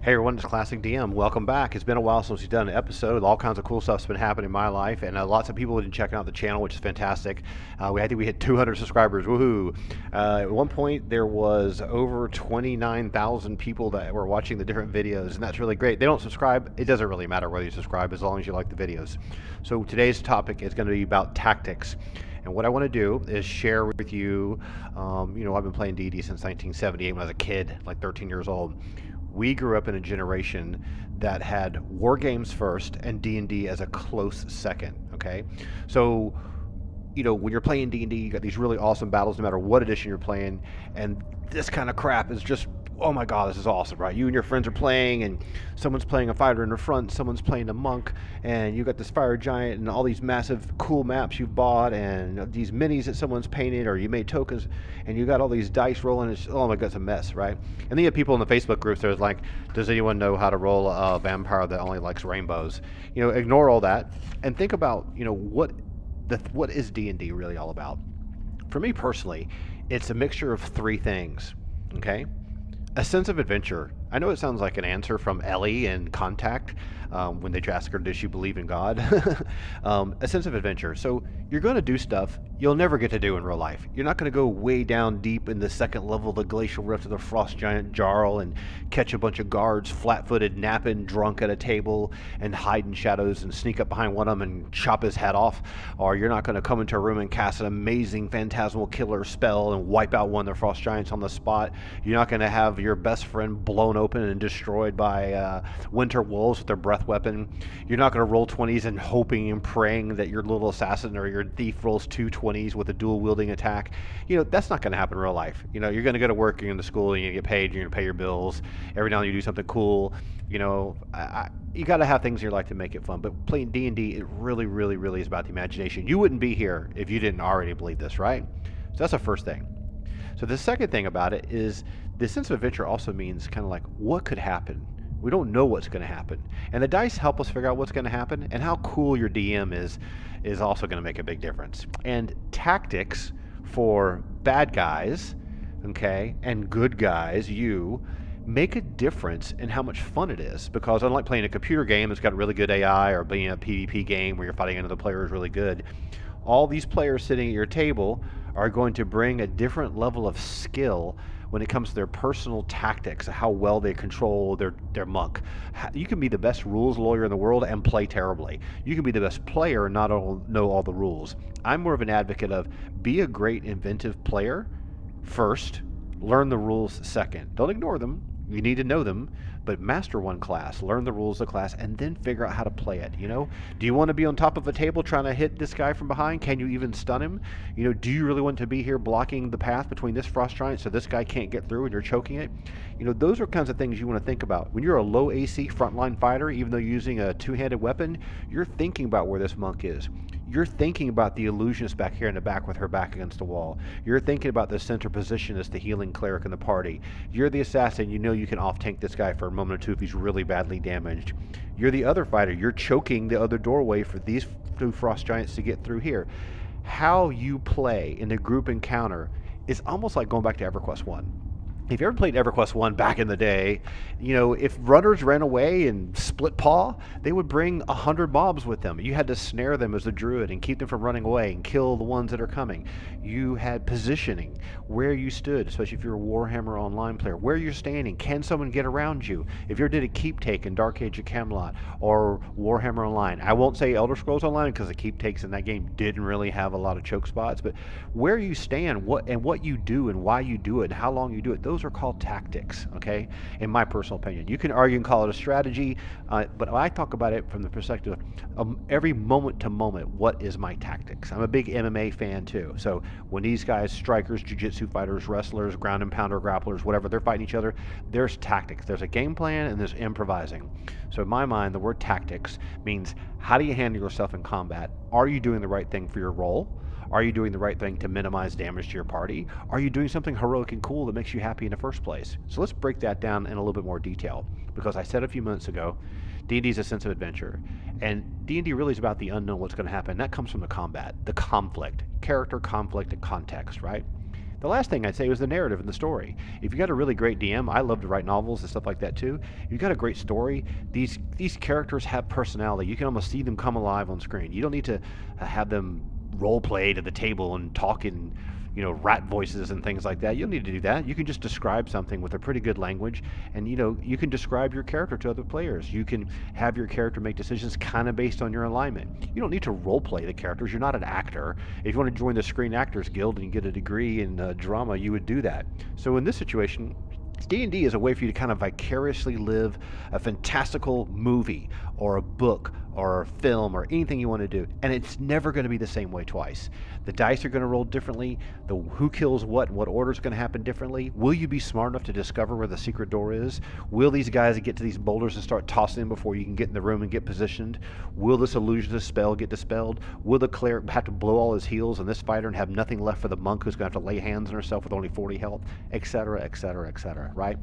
Hey everyone, it's Classic DM. Welcome back. It's been a while since we've done an episode. All kinds of cool stuff's been happening in my life, and lots of people have been checking out the channel, which is fantastic. I think we hit 200 subscribers. Woohoo! At one point, there was over 29,000 people that were watching the different videos, and that's really great. They don't subscribe. It doesn't really matter whether you subscribe as long as you like the videos. So today's topic is going to be about tactics. And what I want to do is share with you, I've been playing D&D since 1978 when I was a kid, like 13 years old. We grew up in a generation that had Wargames first and D&D as a close second, okay? So, when you're playing D&D, you got these really awesome battles no matter what edition you're playing, and this kind of crap is just, oh my god, this is awesome, right? You and your friends are playing, and someone's playing a fighter in the front, someone's playing a monk, and you got this fire giant and all these massive cool maps you've bought, and these minis that someone's painted, or you made tokens, and you got all these dice rolling. It's, oh my god, it's a mess, right? And then you have people in the Facebook groups there's like, does anyone know how to roll a vampire that only likes rainbows? Ignore all that and think about, what is D&D really all about? For me personally, it's a mixture of three things, okay? A sense of adventure. I know it sounds like an answer from Ellie in Contact when they ask her, does she believe in God? A sense of adventure. So you're going to do stuff you'll never get to do in real life. You're not going to go way down deep in the second level of the glacial rift of the frost giant Jarl and catch a bunch of guards flat-footed, napping, drunk at a table and hide in shadows and sneak up behind one of them and chop his head off. Or you're not going to come into a room and cast an amazing phantasmal killer spell and wipe out one of the frost giants on the spot. You're not going to have your best friend blown open and destroyed by winter wolves with their breath weapon. You're not going to roll 20s and hoping and praying that your little assassin or your thief rolls 2 20s with a dual wielding attack. That's not going to happen in real life. You're going to go to work, you're going to school, you're going to get paid, you're going to pay your bills. Every now and then you do something cool. You got to have things in your life to make it fun. But playing D&D, it really, really, really is about the imagination. You wouldn't be here if you didn't already believe this, right? So that's the first thing. So the second thing about it is the sense of adventure also means kind of like what could happen. We don't know what's going to happen. And the dice help us figure out what's going to happen, and how cool your DM is also going to make a big difference. And tactics for bad guys, okay, and good guys, you, make a difference in how much fun it is. Because unlike playing a computer game that's got really good AI or being a PvP game where you're fighting another player is really good, all these players sitting at your table are going to bring a different level of skill when it comes to their personal tactics, how well they control their monk. You can be the best rules lawyer in the world and play terribly. You can be the best player and not know all the rules. I'm more of an advocate of be a great inventive player first, learn the rules second. Don't ignore them. You need to know them, but master one class, learn the rules of the class, and then figure out how to play it. Do you want to be on top of a table trying to hit this guy from behind? Can you even stun him? Do you really want to be here blocking the path between this frost giant so this guy can't get through and you're choking it? Those are kinds of things you want to think about. When you're a low AC frontline fighter, even though you're using a two-handed weapon, you're thinking about where this monk is. You're thinking about the illusionist back here in the back with her back against the wall. You're thinking about the center position as the healing cleric in the party. You're the assassin. You can off-tank this guy for a moment or two if he's really badly damaged. You're the other fighter. You're choking the other doorway for these 2 frost giants to get through here. How you play in a group encounter is almost like going back to EverQuest 1. If you ever played EverQuest 1 back in the day, if runners ran away and split paw, they would bring 100 mobs with them. You had to snare them as a druid and keep them from running away and kill the ones that are coming. You had positioning, where you stood, especially if you're a Warhammer Online player, where you're standing. Can someone get around you? If you did a keep take in Dark Age of Camelot or Warhammer Online, I won't say Elder Scrolls Online because the keep takes in that game didn't really have a lot of choke spots, but where you stand, what you do and why you do it and how long you do it, those are called tactics, okay? In my personal opinion. You can argue and call it a strategy, but I talk about it from the perspective of every moment to moment, what is my tactics? I'm a big MMA fan too. So when these guys, strikers, jiu-jitsu fighters, wrestlers, ground and pounder, grapplers, whatever, they're fighting each other, there's tactics. There's a game plan and there's improvising. So in my mind, the word tactics means how do you handle yourself in combat? Are you doing the right thing for your role? Are you doing the right thing to minimize damage to your party? Are you doing something heroic and cool that makes you happy in the first place? So let's break that down in a little bit more detail, because I said a few minutes ago, D&D is a sense of adventure, and D&D really is about the unknown, what's going to happen. That comes from the combat, the conflict, character, conflict, and context, right? The last thing I'd say was the narrative and the story. If you got a really great DM, I love to write novels and stuff like that too. If you've got a great story, these characters have personality. You can almost see them come alive on screen. You don't need to have them role played at the table and talk in, rat voices and things like that. You don't need to do that. You can just describe something with a pretty good language, and you can describe your character to other players. You can have your character make decisions kind of based on your alignment. You don't need to role play the characters. You're not an actor. If you want to join the Screen Actors Guild and get a degree in drama, you would do that. So in this situation, D&D is a way for you to kind of vicariously live a fantastical movie or a book or a film or anything you want to do, and it's never going to be the same way twice. The dice are going to roll differently. The who kills what order is going to happen differently. Will you be smart enough to discover where the secret door is? Will these guys get to these boulders and start tossing them before you can get in the room and get positioned? Will this illusionist spell get dispelled? Will the cleric have to blow all his heals on this fighter and have nothing left for the monk who's going to have to lay hands on herself with only 40 health, etc., etc., etc., right?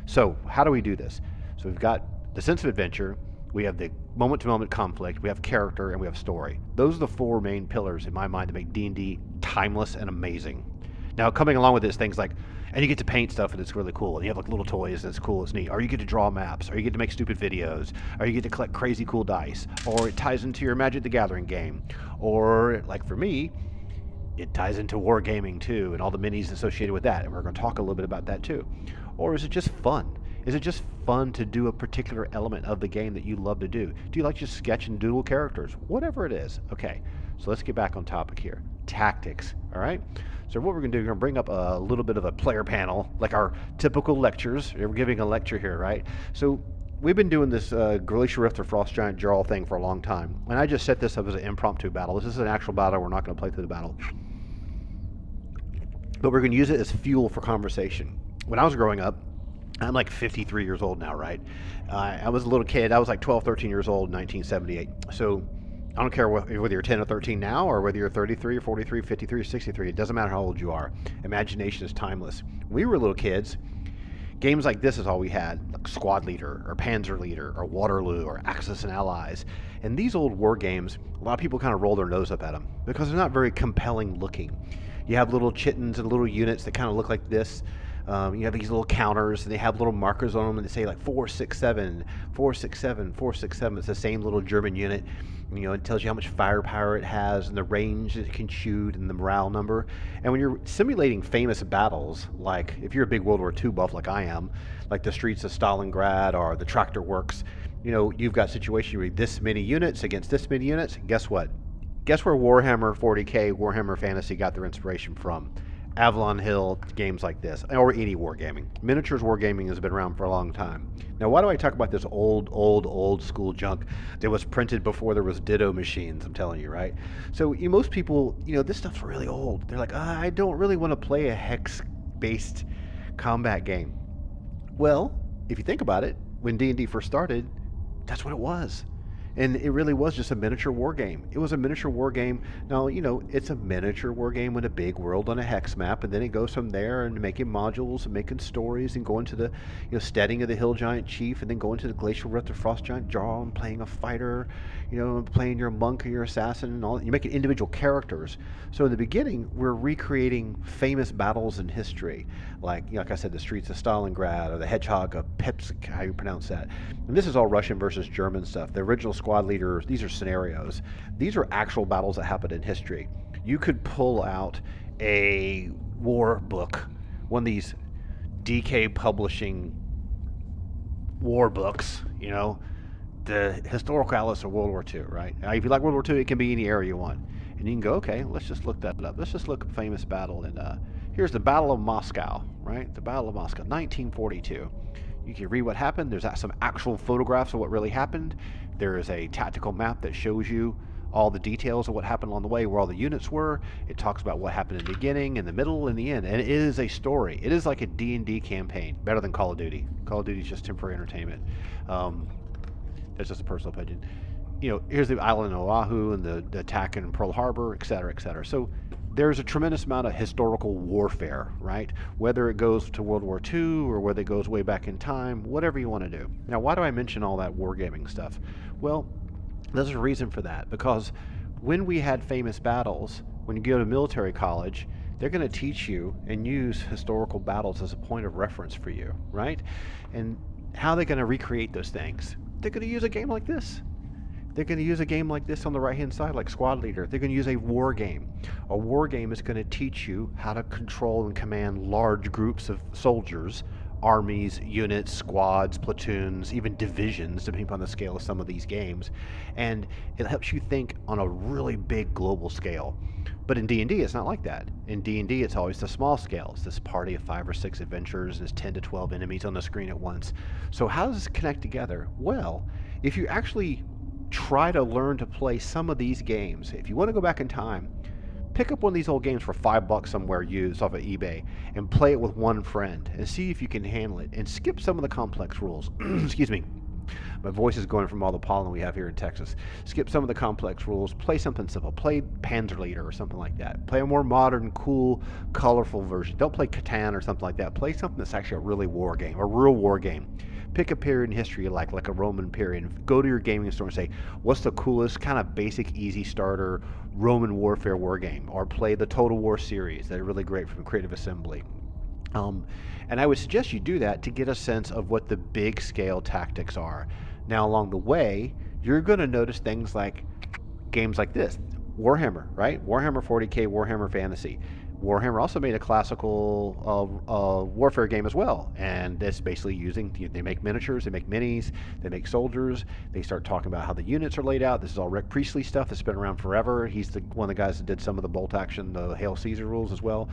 So how do we do this? So we've got the sense of adventure, we have the moment-to-moment conflict, we have character, and we have story. Those are the four main pillars in my mind that make D&D timeless and amazing. Now, coming along with this, things like, and you get to paint stuff and it's really cool, and you have like little toys and it's cool, it's neat, or you get to draw maps, or you get to make stupid videos, or you get to collect crazy cool dice, or it ties into your Magic the Gathering game, or like for me, it ties into wargaming too, and all the minis associated with that, and we're going to talk a little bit about that too. Or is it just fun? Is it just fun to do a particular element of the game that you love to do? Do you like to sketch and doodle characters? Whatever it is. Okay, so let's get back on topic here. Tactics, all right? So what we're going to do, we're going to bring up a little bit of a player panel, like our typical lectures. We're giving a lecture here, right? So we've been doing this Glacial Rift or Frost Giant Jarl thing for a long time, and I just set this up as an impromptu battle. This is an actual battle. We're not going to play through the battle. But we're going to use it as fuel for conversation. When I was growing up, I'm like 53 years old now, right? I was a little kid. I was like 12, 13 years old in 1978. So I don't care whether you're 10 or 13 now, or whether you're 33 or 43, 53 or 63. It doesn't matter how old you are. Imagination is timeless. When we were little kids, games like this is all we had, like Squad Leader or Panzer Leader or Waterloo or Axis and Allies. And these old war games, a lot of people kind of roll their nose up at them because they're not very compelling looking. You have little chittens and little units that kind of look like this. You have these little counters, and they have little markers on them, and they say like 467, 467, 467. It's the same little German unit. It tells you how much firepower it has, and the range it can shoot, and the morale number. And when you're simulating famous battles, like if you're a big World War II buff like I am, like the streets of Stalingrad or the Tractor Works, you've got situations where this many units against this many units. Guess what? Guess where Warhammer 40K, Warhammer Fantasy got their inspiration from? Avalon Hill, games like this, or any wargaming. Miniatures wargaming has been around for a long time. Now, why do I talk about this old school junk that was printed before there was Ditto machines? I'm telling you, right? So most people, this stuff's really old. They're like, I don't really want to play a hex-based combat game. Well, if you think about it, when D&D first started, that's what it was. And it really was just a miniature war game. It was a miniature war game. Now, it's a miniature war game with a big world on a hex map, and then it goes from there and making modules and making stories and going to the steading of the Hill Giant Chief, and then going to the Glacial Rift or Frost Giant Jarl and playing a fighter, playing your monk or your assassin and all. You're making individual characters. So in the beginning, we're recreating famous battles in history, like I said, the streets of Stalingrad or the Hedgehog of Pepsk, how you pronounce that. And this is all Russian versus German stuff. The original Squad Leaders, these are scenarios. These are actual battles that happened in history. You could pull out a war book, one of these DK publishing war books, the historical atlas of World War II, right? Now, if you like World War II, it can be any era you want. And you can go, okay, let's just look that up. Let's just look at famous battle. And here's the Battle of Moscow, right? The Battle of Moscow, 1942. You can read what happened. There's some actual photographs of what really happened. There is a tactical map that shows you all the details of what happened along the way, where all the units were. It talks about what happened in the beginning, in the middle, and the end. And it is a story. It is like a D&D campaign, better than Call of Duty. Call of Duty is just temporary entertainment. That's just a personal opinion. Here's the island of Oahu and the attack in Pearl Harbor, et cetera, et cetera. So there's a tremendous amount of historical warfare, right? Whether it goes to World War II or whether it goes way back in time, whatever you want to do. Now, why do I mention all that wargaming stuff? Well, there's a reason for that, because when we had famous battles, when you go to military college, they're going to teach you and use historical battles as a point of reference for you, right? And how are they going to recreate those things? They're going to use a game like this. They're going to use a game like this on the right hand side, like Squad Leader. They're going to use a war game. A war game is going to teach you how to control and command large groups of soldiers, armies, units, squads, platoons, even divisions, depending upon the scale of some of these games. And it helps you think on a really big global scale. But in D&D, it's not like that. In D&D, it's always the small scale. It's this party of 5 or 6 adventurers, and there's 10 to 12 enemies on the screen at once. So how does this connect together? Well, if you actually try to learn to play some of these games, if you want to go back in time, pick up one of these old games for $5 somewhere used off of eBay and play it with one friend and see if you can handle it, and skip some of the complex rules. Excuse me. My voice is going from all the pollen we have here in Texas. Skip some of the complex rules. Play something simple. Play Panzer Leader or something like that. Play a more modern, cool, colorful version. Don't play Catan or something like that. Play something that's actually a really war game, a real war game. Pick a period in history you like a Roman period, and go to your gaming store and say, what's the coolest kind of basic, easy starter Roman warfare war game? Or play the Total War series. They're really great from Creative Assembly. And I would suggest you do that to get a sense of what the big scale tactics are. Now, along the way, you're going to notice things like games like this. Warhammer, right? Warhammer 40K, Warhammer Fantasy. Warhammer also made a classical warfare game as well, and that's basically using, they make miniatures, they make minis, they make soldiers, they start talking about how the units are laid out. This is all Rick Priestley stuff that's been around forever. He's one of the guys that did some of the bolt action, the Hail Caesar rules as well.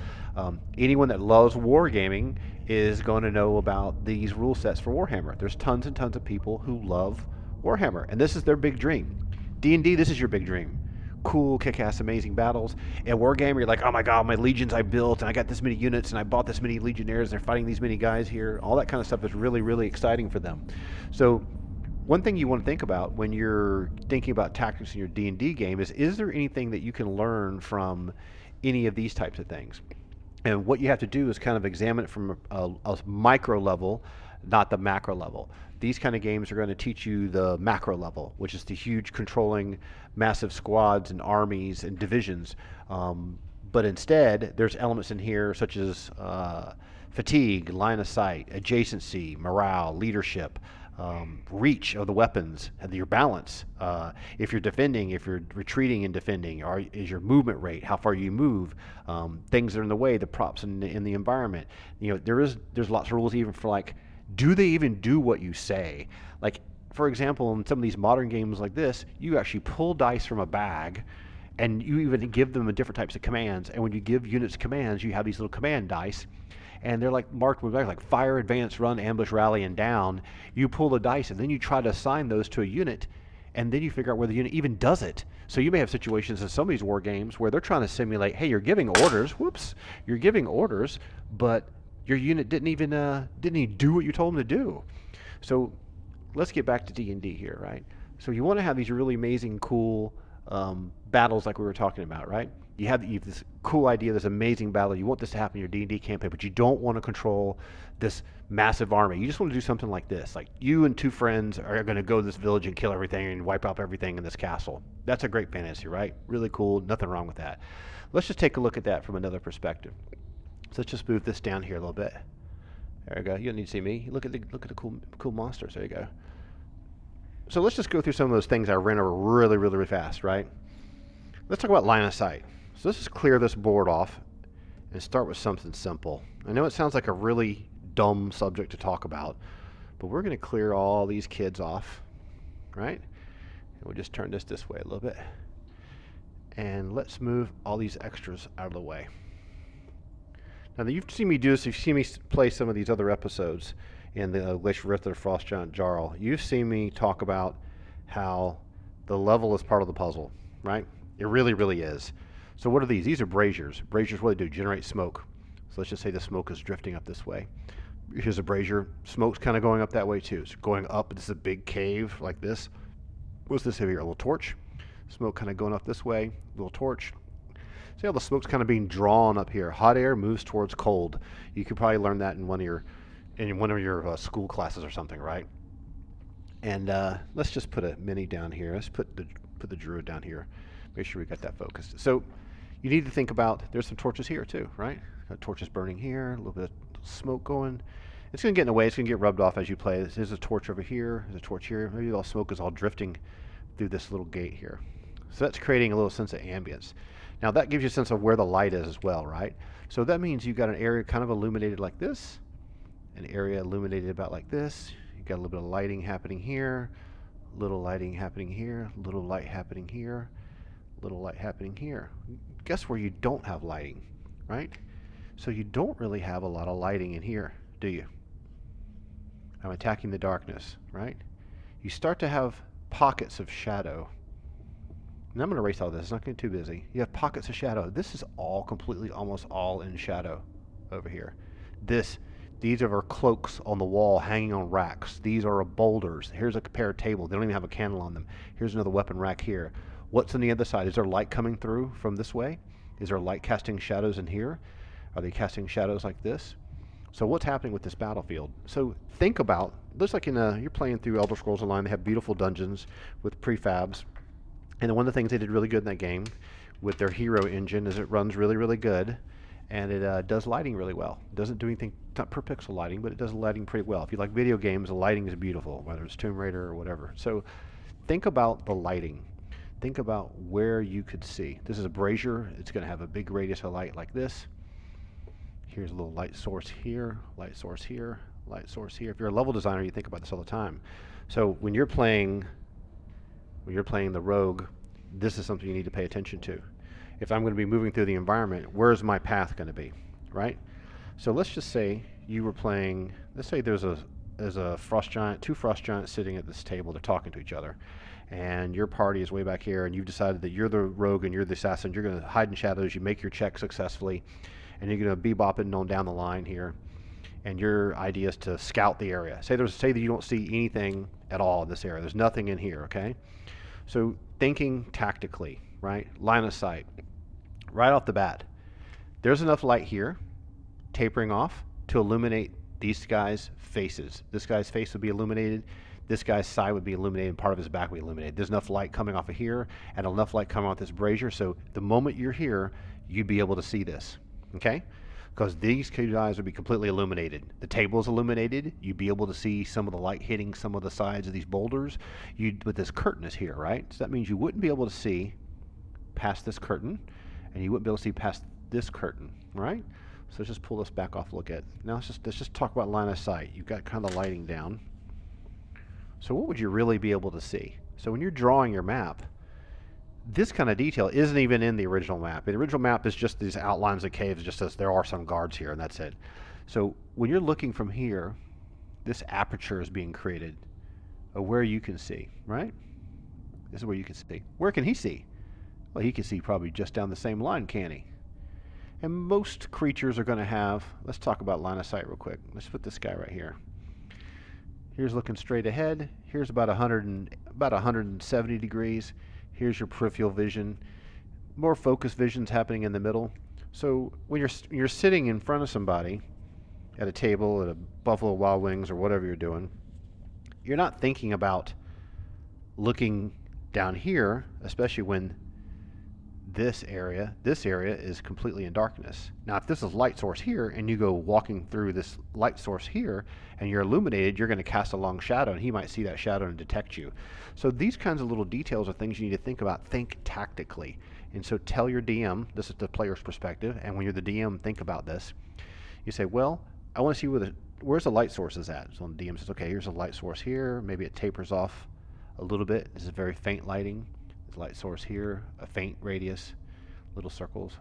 Anyone that loves wargaming is going to know about these rule sets for Warhammer. There's tons and tons of people who love Warhammer, and this is their big dream. D&D, this is your big dream. Cool, kick-ass, amazing battles. And Wargamer, you're like, oh my god, my legions I built, and I got this many units, and I bought this many legionnaires, and they're fighting these many guys here. All that kind of stuff is really, really exciting for them. So one thing you want to think about when you're thinking about tactics in your D&D game is there anything that you can learn from any of these types of things? And what you have to do is kind of examine it from a micro level, not the macro level. These kind of games are going to teach you the macro level, which is the huge controlling massive squads and armies and divisions. But instead, there's elements in here such as fatigue, line of sight, adjacency, morale, leadership, reach of the weapons, your balance. If you're defending, if you're retreating and defending, is your movement rate, how far you move, things that are in the way, the props in the environment. There's lots of rules even for like, do they even do what you say? Like, for example, in some of these modern games like this, you actually pull dice from a bag, and you even give them different types of commands. And when you give units commands, you have these little command dice, and they're like marked with like fire, advance, run, ambush, rally, and down. You pull the dice, and then you try to assign those to a unit, and then you figure out whether the unit even does it. So you may have situations in some of these war games where they're trying to simulate, hey, you're giving orders. Whoops, you're giving orders, but your unit didn't even do what you told them to do. So let's get back to D&D here, right? So you want to have these really amazing, cool battles like we were talking about, right? You have this cool idea, this amazing battle. You want this to happen in your D&D campaign, but you don't want to control this massive army. You just want to do something like this. Like, you and 2 friends are going to go to this village and kill everything and wipe out everything in this castle. That's a great fantasy, right? Really cool. Nothing wrong with that. Let's just take a look at that from another perspective. So let's just move this down here a little bit. There we go. You don't need to see me. Look at the cool monsters. There you go. So let's just go through some of those things I ran over really, really, really fast, right? Let's talk about line of sight. So let's just clear this board off and start with something simple. I know it sounds like a really dumb subject to talk about, but we're going to clear all these kids off, right? And we'll just turn this way a little bit. And let's move all these extras out of the way. Now, you've seen me do this, you've seen me play some of these other episodes in the Glacier Ritter, Frost Giant Jarl. You've seen me talk about how the level is part of the puzzle, right? It really, really is. So what are these? These are braziers. Braziers, what do they do? Generate smoke. So let's just say the smoke is drifting up this way. Here's a brazier. Smoke's kind of going up that way too. So going up, this is a big cave like this. What's this here? A little torch. Smoke kind of going up this way. Little torch. See how the smoke's kind of being drawn up here. Hot air moves towards cold. You could probably learn that in one of your school classes or something, right? And let's just put a mini down here. Let's put the druid down here. Make sure we got that focused. So You need to think about, there's some torches here too, right? Got torches burning here, a little bit of smoke going. It's going to get in the way, it's going to get rubbed off as you play. There's a torch over here, there's a torch here. Maybe all smoke is all drifting through this little gate here. So that's creating a little sense of ambience. Now that gives you a sense of where the light is as well, right? So that means you've got an area kind of illuminated like this, an area illuminated about like this. You've got a little bit of lighting happening here, little lighting happening here, little light happening here, little light happening here. Guess where you don't have lighting, right? So you don't really have a lot of lighting in here, do you? I'm attacking the darkness, right? You start to have pockets of shadow. And I'm going to erase all this, it's not getting too busy. You have pockets of shadow. This is all completely, almost all in shadow over here. These are our cloaks on the wall hanging on racks. These are our boulders. Here's a pair table. They don't even have a candle on them. Here's another weapon rack here. What's on the other side? Is there light coming through from this way? Is there light casting shadows in here? Are they casting shadows like this? So what's happening with this battlefield? So think about, looks like you're playing through Elder Scrolls Online. They have beautiful dungeons with prefabs. And one of the things they did really good in that game with their hero engine is it runs really, really good. And it does lighting really well. It doesn't do anything, not per pixel lighting, but it does lighting pretty well. If you like video games, the lighting is beautiful, whether it's Tomb Raider or whatever. So think about the lighting. Think about where you could see. This is a brazier. It's going to have a big radius of light like this. Here's a little light source here, light source here, light source here. If you're a level designer, you think about this all the time. So when you're playing the rogue, this is something you need to pay attention to. If I'm going to be moving through the environment, where's my path going to be, right? So let's just say you were playing, let's say there's a frost giant, two frost giants sitting at this table, they're talking to each other, and your party is way back here, and you've decided that you're the rogue and you're the assassin, you're going to hide in shadows, you make your check successfully, and you're going to bebopping on down the line here, and your idea is to scout the area. Say that you don't see anything at all in this area, there's nothing in here, okay? So thinking tactically, right? Line of sight. Right off the bat, there's enough light here, tapering off, to illuminate these guys' faces. This guy's face would be illuminated, this guy's side would be illuminated, and part of his back would be illuminated. There's enough light coming off of here, and enough light coming off this brazier, so the moment you're here, you'd be able to see this, okay? Because these guys would be completely illuminated. The table's illuminated, you'd be able to see some of the light hitting some of the sides of these boulders. But this curtain is here, right? So that means you wouldn't be able to see past this curtain, and you wouldn't be able to see past this curtain, right? So let's just pull this back off, look at. Now let's just talk about line of sight. You've got kind of the lighting down. So what would you really be able to see? So when you're drawing your map, this kind of detail isn't even in the original map. The original map is just these outlines of caves, just as there are some guards here, and that's it. So when you're looking from here, this aperture is being created of where you can see, right? This is where you can see. Where can he see? Well, he can see probably just down the same line, can he? And most creatures are going to have, let's talk about line of sight real quick. Let's put this guy right here. Here's looking straight ahead. Here's about 170 degrees. Here's your peripheral vision. More focused vision's happening in the middle. So when you're sitting in front of somebody at a table at a Buffalo Wild Wings or whatever you're doing, you're not thinking about looking down here, especially when this area is completely in darkness. Now if this is light source here and you go walking through this light source here and you're illuminated, you're going to cast a long shadow and he might see that shadow and detect you. So these kinds of little details are things you need to think about. Think tactically. And so tell your DM, this is the player's perspective, and when you're the DM, think about this. You say, well, I want to see where's the light source is at. So the DM says, okay, here's a light source here, maybe it tapers off a little bit. This is very faint lighting. Light source here, a faint radius, little circles,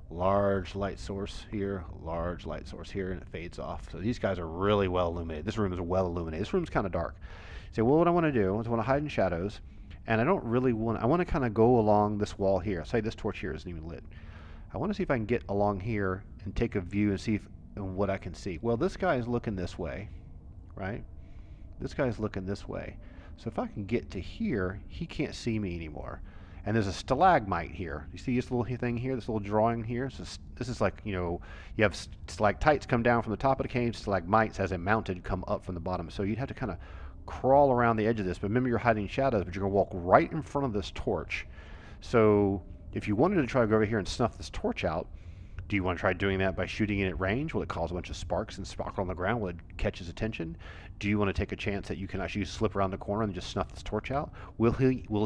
large light source here, large light source here, and it fades off. So these guys are really well illuminated. This room is well illuminated. This room's kind of dark. You say, well, what I want to do is I want to hide in shadows, and I don't really want, I want to kind of go along this wall here. Say this torch here isn't even lit. I want to see if I can get along here and take a view and see what I can see. Well, this guy is looking this way, right? This guy is looking this way. So if I can get to here, he can't see me anymore. And there's a stalagmite here. You see this little thing here, this little drawing here? So this is like, you have stalactites come down from the top of the cave, stalagmites as a mounted come up from the bottom. So you'd have to kind of crawl around the edge of this. But remember, you're hiding shadows, but you're going to walk right in front of this torch. So If you wanted to try to go over here and snuff this torch out, do you want to try doing that by shooting it at range? Will it cause a bunch of sparks and sparkle on the ground? Will it catch his attention? Do you want to take a chance that you can actually slip around the corner and just snuff this torch out? Will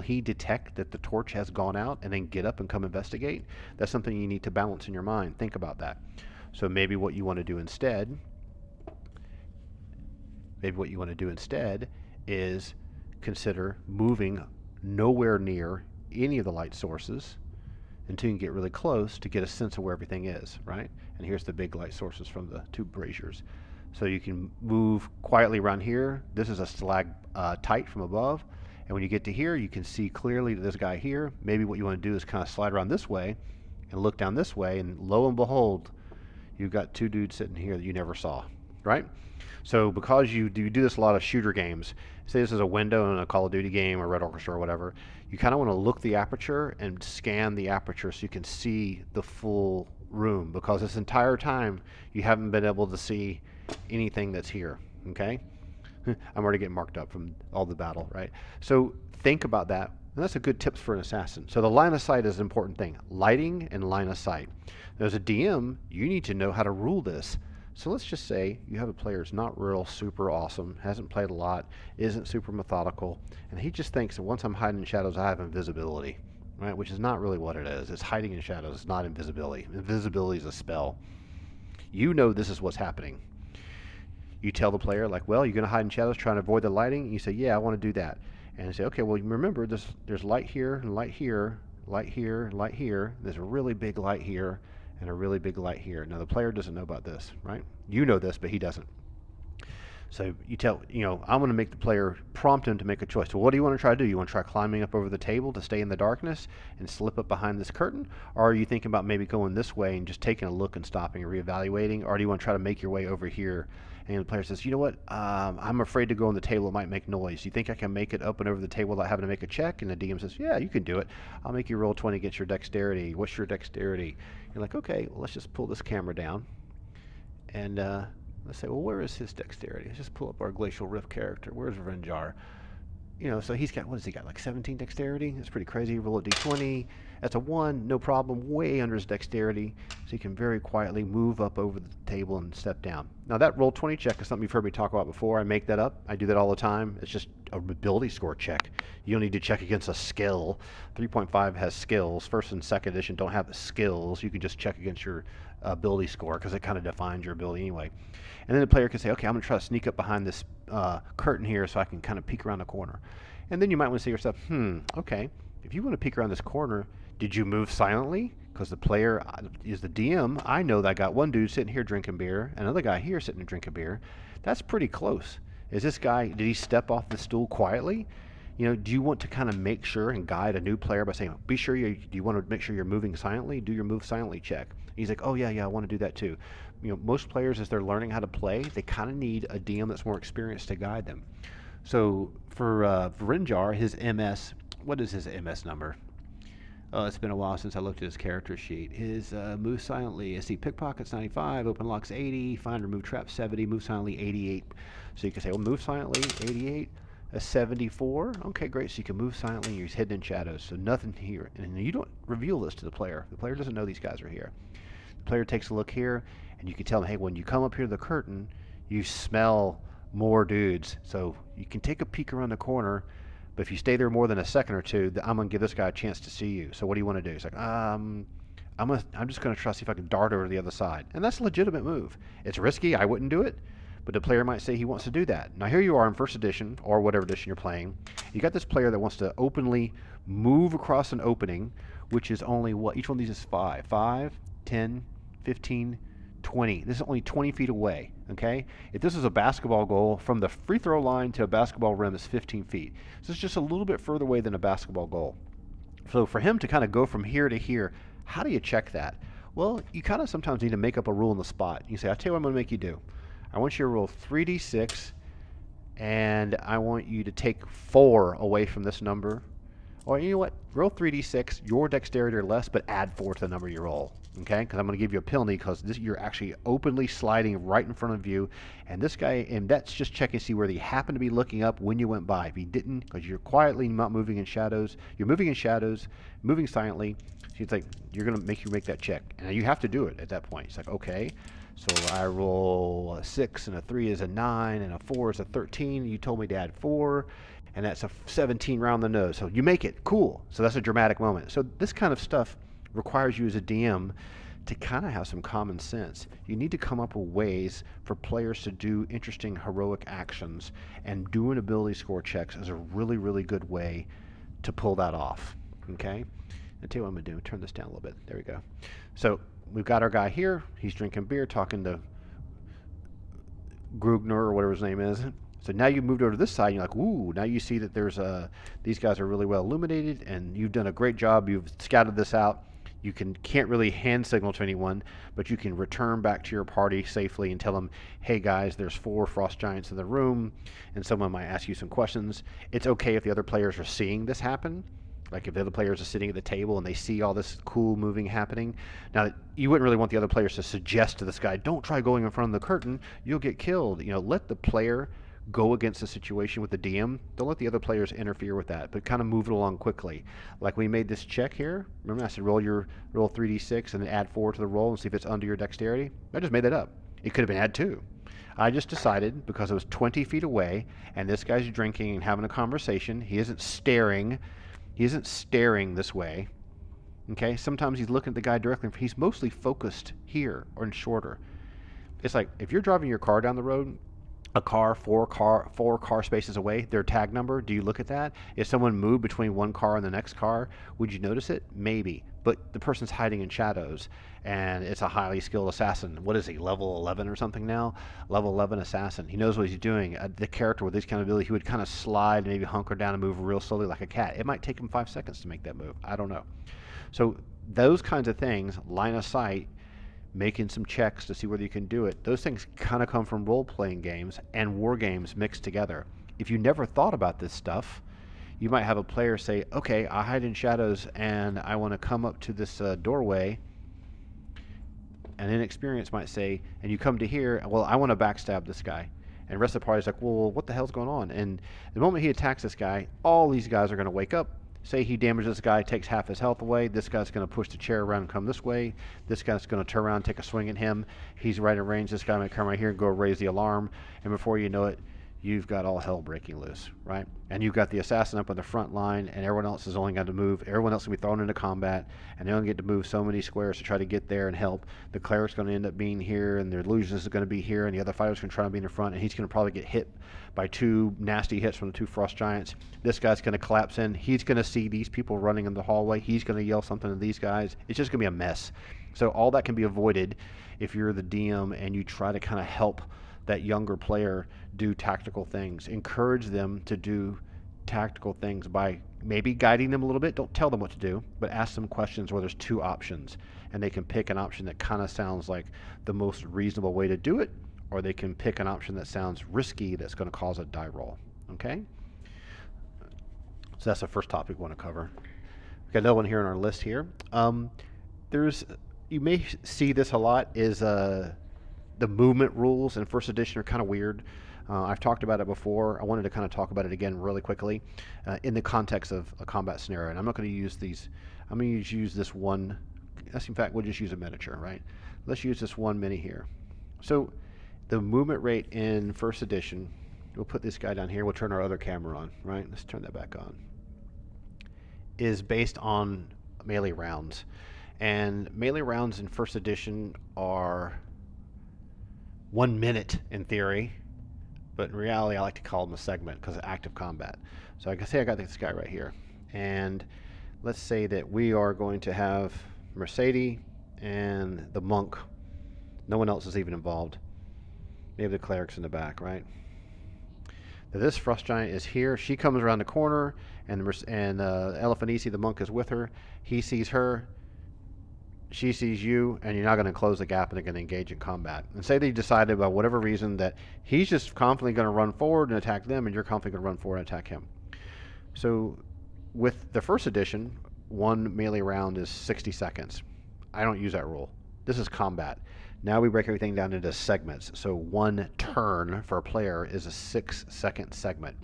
he detect that the torch has gone out and then get up and come investigate? That's something you need to balance in your mind. Think about that. So maybe what you want to do instead, is consider moving nowhere near any of the light sources until you can get really close to get a sense of where everything is, right? And here's the big light sources from the two braziers. So you can move quietly around here. This is a stalactite from above. And when you get to here, you can see clearly this guy here. Maybe what you want to do is kind of slide around this way and look down this way, and lo and behold, you've got two dudes sitting here that you never saw, right? So because you do this a lot of shooter games, say this is a window in a Call of Duty game or Red Orchestra or whatever, you kind of want to look the aperture and scan the aperture so you can see the full room, because this entire time you haven't been able to see anything that's here, okay? I'm already getting marked up from all the battle, right? So think about that. And that's a good tips for an assassin. So the line of sight is an important thing. Lighting and line of sight. As a DM, you need to know how to rule this. So let's just say you have a player who's not real super awesome, hasn't played a lot, isn't super methodical, and he just thinks that once I'm hiding in shadows, I have invisibility, right? Which is not really what it is. It's hiding in shadows. It's not invisibility. Invisibility is a spell. You know this is what's happening. You tell the player, like, well, you're going to hide in shadows trying to avoid the lighting? And you say, yeah, I want to do that. And you say, okay, well, remember, there's light here, and light here, light here, light here. There's a really big light here, and a really big light here. Now, the player doesn't know about this, right? You know this, but he doesn't. So you tell, I'm going to make the player, prompt him to make a choice. So what do you want to try to do? You want to try climbing up over the table to stay in the darkness and slip up behind this curtain? Or are you thinking about maybe going this way and just taking a look and stopping and reevaluating? Or do you want to try to make your way over here? And the player says, you know what, I'm afraid to go on the table. It might make noise. Do you think I can make it up and over the table without having to make a check? And the DM says, yeah, you can do it. I'll make you roll 20 against your dexterity. What's your dexterity? You're like, okay, well, let's just pull this camera down. And let's say, well, where is his dexterity? Let's just pull up our Glacial Rift character. Where's Renjar? So he's got, what has he got, like 17 dexterity? That's pretty crazy. Roll a d20. That's a 1, no problem, way under his dexterity. So he can very quietly move up over the table and step down. Now that roll 20 check is something you've heard me talk about before. I make that up. I do that all the time. It's just a ability score check. You don't need to check against a skill. 3.5 has skills. First and second edition don't have the skills. You can just check against your ability score, because it kind of defines your ability anyway. And then the player can say, okay, I'm going to try to sneak up behind this curtain here so I can kind of peek around the corner. And then you might want to say to yourself, okay, if you want to peek around this corner, did you move silently? Because the player is the DM. I know that I got one dude sitting here drinking beer, another guy here sitting and drinking beer. That's pretty close. Is this guy, did he step off the stool quietly? Do you want to kind of make sure and guide a new player by saying, be sure do you want to make sure you're moving silently? Do your move silently check. He's like, oh yeah, I want to do that too. Most players, as they're learning how to play, they kind of need a DM that's more experienced to guide them. So for Renjar, his MS, what is his MS number? Oh, it's been a while since I looked at his character sheet. His move silently, let's see, pickpockets 95, open locks 80, find or move traps 70, move silently 88. So you can say, well, move silently 88. A 74. Okay, great. So you can move silently and you're hidden in shadows. So nothing here. And you don't reveal this to the player. The player doesn't know these guys are here. The player takes a look here, and you can tell them, hey, when you come up here to the curtain, you smell more dudes. So you can take a peek around the corner, but if you stay there more than a second or two, I'm going to give this guy a chance to see you. So what do you want to do? He's like, I'm just going to try to see if I can dart over to the other side. And that's a legitimate move. It's risky. I wouldn't do it. But the player might say he wants to do that. Now here you are in first edition, or whatever edition you're playing. You got this player that wants to openly move across an opening, which is only what? Each one of these is 5. 5, 10, 15, 20. This is only 20 feet away, okay? If this is a basketball goal, from the free throw line to a basketball rim is 15 feet. So it's just a little bit further away than a basketball goal. So for him to kind of go from here to here, how do you check that? Well, you kind of sometimes need to make up a rule on the spot. You say, I'll tell you what I'm going to make you do. I want you to roll 3d6, and I want you to take 4 away from this number. Or you know what? Roll 3d6, your dexterity or less, but add 4 to the number you roll. okay? Because I'm going to give you a penalty because you're actually openly sliding right in front of you. And this guy, and that's just checking to see whether he happened to be looking up when you went by. If he didn't, because you're quietly not moving in shadows, you're moving in shadows, moving silently. So it's like, you're going to make that check. And you have to do it at that point. It's like, okay, so I roll a 6, and a 3 is a 9, and a 4 is a 13. You told me to add 4, and that's a 17 round the nose. So you make it, cool. So that's a dramatic moment. So this kind of stuff requires you as a DM to kind of have some common sense. You need to come up with ways for players to do interesting heroic actions, and doing ability score checks is a really, really good way to pull that off, okay? I'll tell you what I'm going to do. Turn this down a little bit. There we go. So we've got our guy here. He's drinking beer, talking to Grugner or whatever his name is. So now you've moved over to this side, and you're like, ooh, now you see that there's these guys are really well illuminated, and you've done a great job. You've scouted this out. You can't really hand signal to anyone, but you can return back to your party safely and tell them, hey guys, there's 4 frost giants in the room, and someone might ask you some questions. It's okay if the other players are seeing this happen. Like if the other players are sitting at the table and they see all this cool moving happening. Now, you wouldn't really want the other players to suggest to this guy, don't try going in front of the curtain, you'll get killed. You know, let the player go against the situation with the DM. Don't let the other players interfere with that, but kind of move it along quickly. Like we made this check here. Remember I said roll 3d6 and then add 4 to the roll and see if it's under your dexterity? I just made that up. It could have been add 2. I just decided because it was 20 feet away and this guy's drinking and having a conversation. He isn't staring this way. Okay, sometimes he's looking at the guy directly. He's mostly focused here or shorter. It's like if you're driving your car down the road, a car, four car spaces away, their tag number, do you look at that? If someone moved between one car and the next car, would you notice it? Maybe. But the person's hiding in shadows, and it's a highly skilled assassin. What is he, level 11 or something now? Level 11 assassin. He knows what he's doing. The character with this kind of ability, he would kind of slide and maybe hunker down and move real slowly like a cat. It might take him 5 seconds to make that move. I don't know. So those kinds of things, line of sight, making some checks to see whether you can do it, those things kind of come from role-playing games and war games mixed together. If you never thought about this stuff, you might have a player say, okay, I hide in shadows and I want to come up to this doorway. An inexperienced might say, and you come to here, well, I want to backstab this guy. And the rest of the party's like, well, what the hell's going on? And the moment he attacks this guy, all these guys are going to wake up. Say he damages this guy, takes half his health away. This guy's going to push the chair around and come this way. This guy's going to turn around and take a swing at him. He's right in range. This guy might come right here and go raise the alarm. And before you know it, you've got all hell breaking loose, right? And you've got the assassin up on the front line, and everyone else is only got to move. Everyone else is going to be thrown into combat, and they only get to move so many squares to try to get there and help. The cleric's going to end up being here, and the illusionist is going to be here, and the other fighter's going to try to be in the front, and he's going to probably get hit by 2 nasty hits from the 2 frost giants. This guy's going to collapse in. He's going to see these people running in the hallway. He's going to yell something to these guys. It's just going to be a mess. So all that can be avoided if you're the DM and you try to kind of help that younger player do tactical things. Encourage them to do tactical things by maybe guiding them a little bit. Don't tell them what to do, but ask them questions where there's 2 options, and they can pick an option that kind of sounds like the most reasonable way to do it, or they can pick an option that sounds risky that's going to cause a die roll. Okay? So that's the first topic we want to cover. We've got another one here on our list here. You may see this a lot, is the movement rules in first edition are kind of weird. I've talked about it before. I wanted to kind of talk about it again really quickly in the context of a combat scenario. And I'm not going to use these. I'm going to use this one. In fact, we'll just use a miniature, right? Let's use this one mini here. So the movement rate in first edition, we'll put this guy down here. We'll turn our other camera on, right? Let's turn that back on. Is based on melee rounds. And melee rounds in first edition are 1 minute in theory, but in reality I like to call them a segment because of active combat. So I can say I got this guy right here, and let's say that we are going to have Mercedes and the monk. No one else is even involved. Maybe the cleric's in the back, right? Now this frost giant is here. She comes around the corner, and Eliphanisi, the monk, is with her. He sees her. She sees you, and you're not going to close the gap, and they're going to engage in combat. And say they decided, by whatever reason, that he's just confidently going to run forward and attack them, and you're confidently going to run forward and attack him. So with the first edition, 1 melee round is 60 seconds. I don't use that rule. This is combat. Now we break everything down into segments. So one turn for a player is a 6-second segment.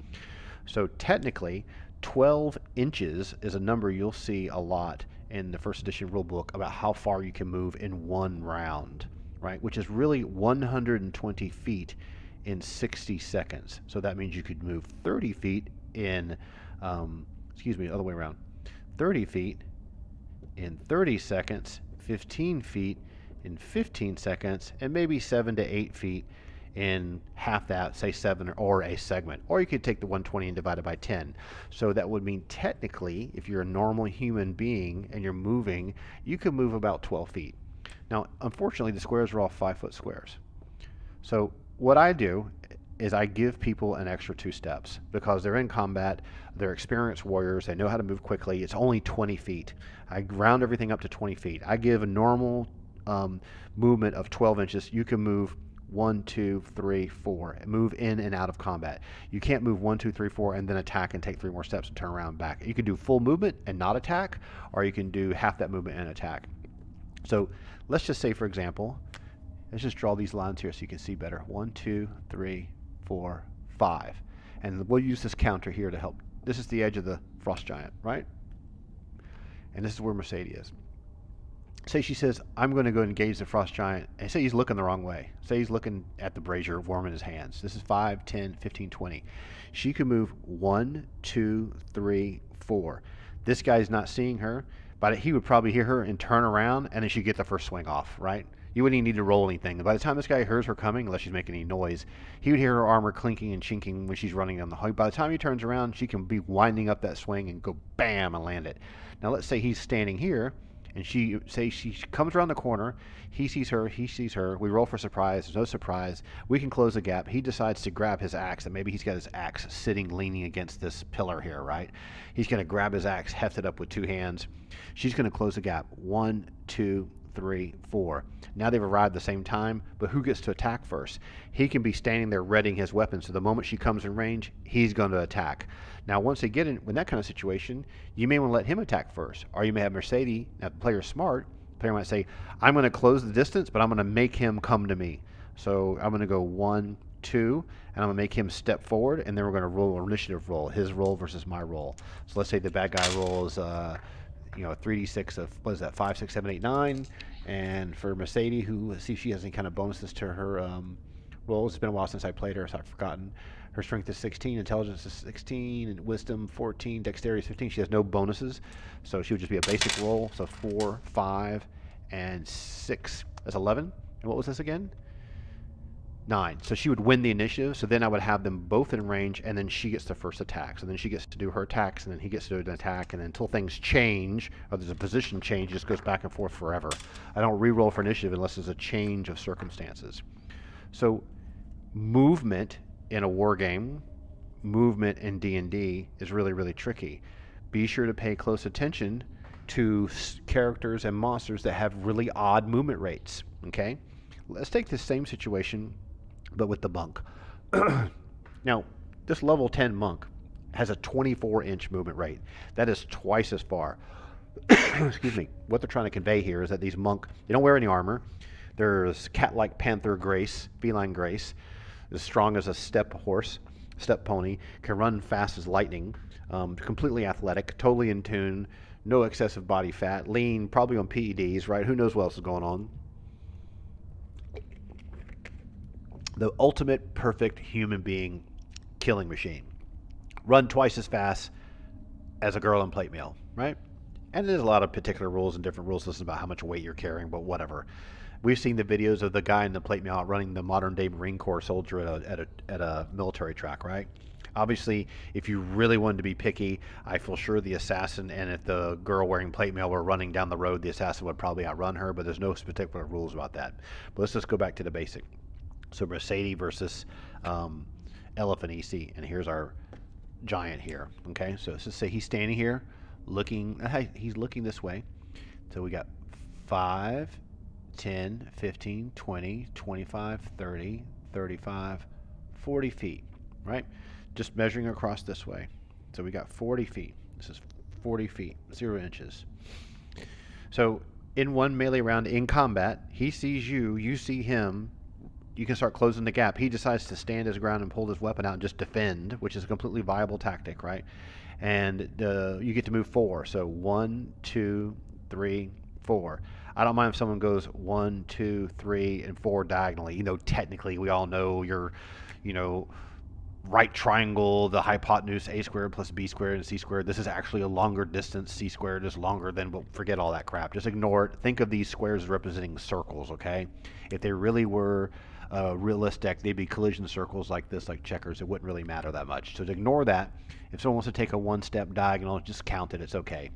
So technically, 12 inches is a number you'll see a lot in the first edition rulebook about how far you can move in one round, right? Which is really 120 feet in 60 seconds. So that means you could move 30 feet in, other way around. 30 feet in 30 seconds, 15 feet in 15 seconds, and maybe 7 to 8 feet in half that, say 7 or a segment. Or you could take the 120 and divide it by 10. So that would mean technically, if you're a normal human being and you're moving, you could move about 12 feet. Now, unfortunately, the squares are all 5-foot squares. So what I do is I give people an extra 2 steps because they're in combat, they're experienced warriors, they know how to move quickly. It's only 20 feet. I round everything up to 20 feet. I give a normal movement of 12 inches. You can move 1, 2, 3, 4, and move in and out of combat. You can't move 1, 2, 3, 4 and then attack and take 3 more steps and turn around and back. You can do full movement and not attack, or you can do half that movement and attack. So let's just say, for example, let's just draw these lines here so you can see better. 1, 2, 3, 4, 5. And we'll use this counter here to help. This is the edge of the frost giant, right? And this is where Mercedes is. Say she says, I'm going to go engage the frost giant, and say he's looking the wrong way. Say he's looking at the brazier warming his hands. This is 5, 10, 15, 20. She could move 1, 2, 3, 4. This guy's not seeing her, but he would probably hear her and turn around, and then she'd get the first swing off, right? You wouldn't even need to roll anything. By the time this guy hears her coming, unless she's making any noise, he would hear her armor clinking and chinking when she's running down the hall. By the time he turns around, she can be winding up that swing and go bam and land it. Now let's say he's standing here, and she comes around the corner, he sees her, we roll for surprise, there's no surprise, we can close the gap. He decides to grab his axe, and maybe he's got his axe sitting leaning against this pillar here, right? He's going to grab his axe, heft it up with 2 hands. She's going to close the gap. 1, 2, 3, 4. Now they've arrived at the same time, but who gets to attack first? He can be standing there readying his weapon, so the moment she comes in range, he's going to attack. Now once they get in that kind of situation, you may want to let him attack first, or you may have Mercedes. Now if the player's smart, the player might say, I'm going to close the distance, but I'm going to make him come to me. So I'm going to go 1, 2, and I'm going to make him step forward, and then we're going to roll an initiative roll, his roll versus my roll. So let's say the bad guy rolls a 3d6 of, what is that, 5, 6, 7, 8, 9. And for Mercedes, who, see if she has any kind of bonuses to her rolls. It's been a while since I played her, so I've forgotten. Her strength is 16, intelligence is 16, and wisdom 14, dexterity is 15. She has no bonuses, so she would just be a basic roll. So 4, 5, and 6. That's 11. And what was this again? 9. So she would win the initiative. So then I would have them both in range, and then she gets the first attack. So then she gets to do her attacks, and then he gets to do an attack, and until things change, or there's a position change, it just goes back and forth forever. I don't re-roll for initiative unless there's a change of circumstances. So movement in a war game, movement in D&D is really, really tricky. Be sure to pay close attention to characters and monsters that have really odd movement rates, okay? Let's take this same situation, but with the monk. Now, this level 10 monk has a 24-inch movement rate. That is twice as far. Excuse me. What they're trying to convey here is that these monk, they don't wear any armor. There's cat-like panther grace, feline grace, as strong as a steppe horse, steppe pony, can run fast as lightning, completely athletic, totally in tune, no excessive body fat, lean, probably on PEDs, right? Who knows what else is going on? The ultimate perfect human being killing machine. Run twice as fast as a girl in plate mail, right? And there's a lot of particular rules and different rules lists about how much weight you're carrying, but whatever. We've seen the videos of the guy in the plate mail running the modern day Marine Corps soldier at a military track, right? Obviously, if you really wanted to be picky, I feel sure the assassin, and if the girl wearing plate mail were running down the road, the assassin would probably outrun her, but there's no particular rules about that. But let's just go back to the basic. So Mercedes versus Elephant EC, and here's our giant here, okay? So let's just say he's standing here, he's looking this way. So we got 5, 10, 15, 20, 25, 30, 35, 40 feet, right? Just measuring across this way. So we got 40 feet. This is 40 feet, 0 inches. So in one melee round in combat, he sees you, you see him, you can start closing the gap. He decides to stand his ground and pull his weapon out and just defend, which is a completely viable tactic, right? And you get to move 4. So 1, 2, 3, 4. I don't mind if someone goes 1, 2, 3, and 4 diagonally. You know, technically, we all know you're, you know, right triangle, the hypotenuse a squared plus b squared and c squared. This is actually a longer distance. C squared is longer than, but forget all that crap. Just ignore it. Think of these squares as representing circles, okay? If they really were realistic, they'd be collision circles like this, like checkers. It wouldn't really matter that much. So to ignore that. If someone wants to take a one-step diagonal, just count it. It's okay.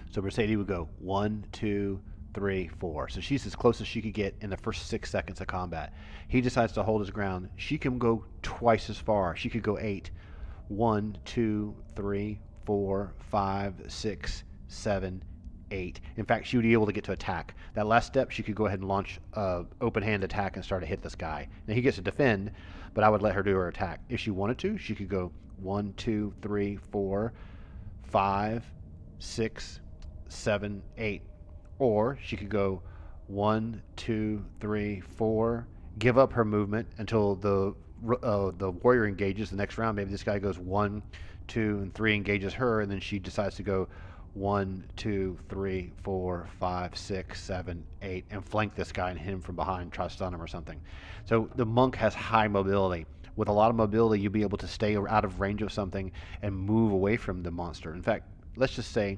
So Mercedes would go 1, 2, 3, 4. So she's as close as she could get in the first 6 seconds of combat. He decides to hold his ground. She can go twice as far. She could go 8. 1, 2, 3, 4, 5, 6, 7, 8. In fact, she would be able to get to attack. That last step, she could go ahead and launch open hand attack and start to hit this guy. Now he gets to defend, but I would let her do her attack. If she wanted to, she could go 1, 2, 3, 4, 5, 6, 7, 8. Or she could go 1, 2, 3, 4, give up her movement until the warrior engages the next round. Maybe this guy goes 1, 2, and 3, engages her, and then she decides to go 1, 2, 3, 4, 5, 6, 7, 8, and flank this guy and hit him from behind, try to stun him or something. So the monk has high mobility. With a lot of mobility, you'll be able to stay out of range of something and move away from the monster. In fact, let's just say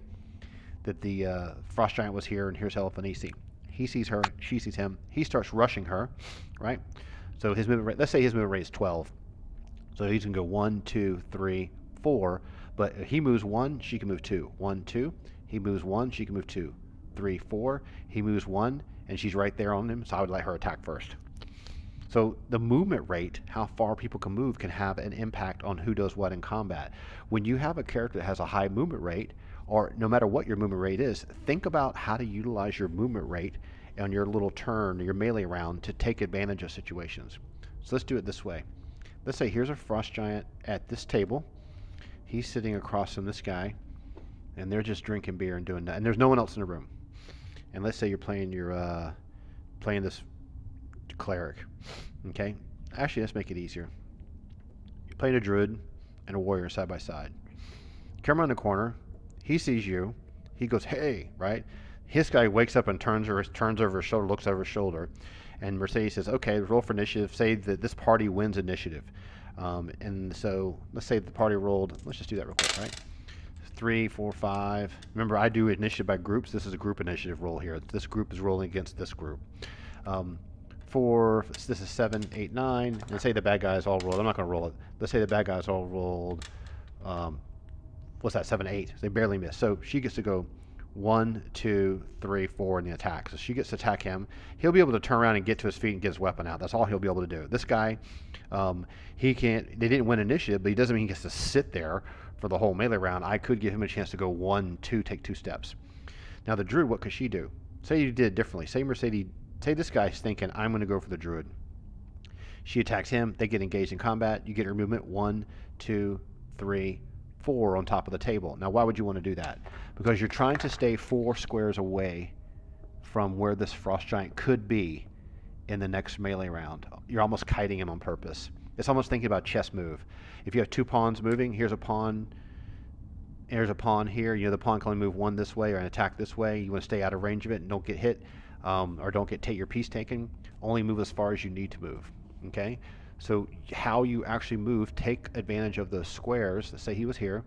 that the frost giant was here, and here's Helifanisi. He sees her, she sees him. He starts rushing her, right? So his movement rate, let's say his movement rate is 12. So he's going to go 1, 2, 3, 4. But if he moves 1, she can move 2. 1, 2. He moves 1, she can move 2. 3, 4. He moves 1, and she's right there on him, so I would let her attack first. So the movement rate, how far people can move, can have an impact on who does what in combat. When you have a character that has a high movement rate, or no matter what your movement rate is, think about how to utilize your movement rate on your little turn, your melee round, to take advantage of situations. So let's do it this way. Let's say here's a frost giant at this table. He's sitting across from this guy, and they're just drinking beer and doing that. And there's no one else in the room. And let's say you're playing playing this cleric. Okay? Actually, let's make it easier. You're playing a druid and a warrior side by side. Come around the corner. He sees you. He goes, hey, right? His guy wakes up and turns over his shoulder, looks over his shoulder. And Mercedes says, okay, roll for initiative. Say that this party wins initiative. And so let's say the party rolled, let's just do that real quick, right? 3, 4, 5. Remember, I do initiative by groups. This is a group initiative roll here. This group is rolling against this group. 4, this is 7, 8, 9. And say the bad guys all rolled. I'm not going to roll it. Let's say the bad guys all rolled, what's that, 7, 8. They barely missed. So she gets to go 1, 2, 3, 4 in the attack. So she gets to attack him. He'll be able to turn around and get to his feet and get his weapon out. That's all he'll be able to do. This guy, he can't, they didn't win initiative, but he doesn't mean he gets to sit there for the whole melee round. I could give him a chance to go 1, 2, take 2 steps. Now the druid, what could she do? Say you did it differently. Say Mercedes, say this guy's thinking, I'm going to go for the druid. She attacks him. They get engaged in combat. You get her movement 1, 2, 3, 4 on top of the table. Now, why would you want to do that? Because you're trying to stay 4 squares away from where this frost giant could be in the next melee round. You're almost kiting him on purpose. It's almost thinking about chess move. If you have 2 pawns moving, here's a pawn here. You know the pawn can only move 1 this way or an attack this way. You want to stay out of range of it and don't get hit, or don't get your piece taken. Only move as far as you need to move. Okay? So how you actually move, take advantage of the squares. Let's say he was here.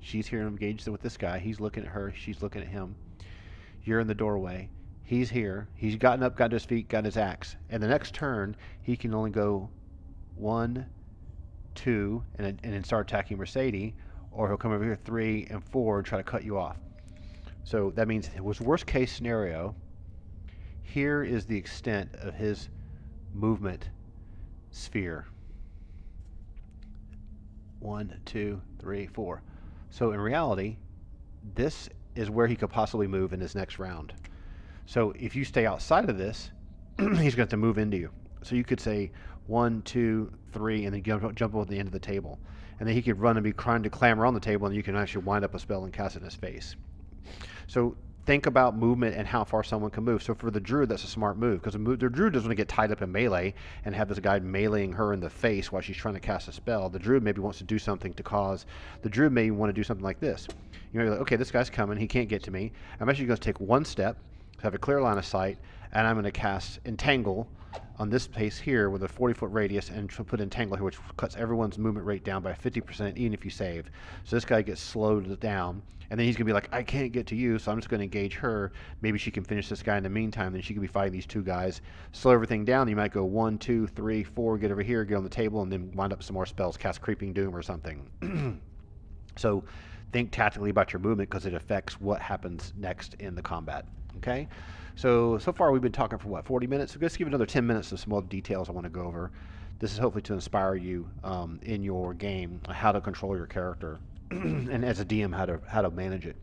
She's here engaged with this guy. He's looking at her. She's looking at him. You're in the doorway. He's here. He's gotten up, got his feet, got his axe. And the next turn, he can only go 1, 2, and then start attacking Mercedes, or he'll come over here 3 and 4 and try to cut you off. So that means it was worst case scenario. Here is the extent of his movement sphere. 1, 2, 3, 4. So in reality, this is where he could possibly move in his next round. So if you stay outside of this, he's going to move into you. So you could say 1, 2, 3, and then jump over the end of the table. And then he could run and be trying to clamber on the table, and you can actually wind up a spell and cast it in his face. So think about movement and how far someone can move. So for the druid, that's a smart move, because the druid doesn't want to get tied up in melee and have this guy meleeing her in the face while she's trying to cast a spell. The druid maybe wants to do something to cause, the druid may want to do something like this. You may be like, okay, this guy's coming, he can't get to me. I'm actually going to take one step, have a clear line of sight, and I'm going to cast Entangle on this place here with a 40-foot radius, and put Entangle here, which cuts everyone's movement rate down by 50%, even if you save. So this guy gets slowed down, and then he's going to be like, I can't get to you, so I'm just going to engage her. Maybe she can finish this guy in the meantime, then she can be fighting these two guys. Slow everything down. You might go 1, 2, 3, 4, get over here, get on the table, and then wind up some more spells, cast Creeping Doom or something. So think tactically about your movement, because it affects what happens next in the combat. Okay? So far we've been talking for what, 40 minutes? So let's give it another 10 minutes of some more details I want to go over. This is hopefully to inspire you in your game, how to control your character, and as a DM, how to manage it.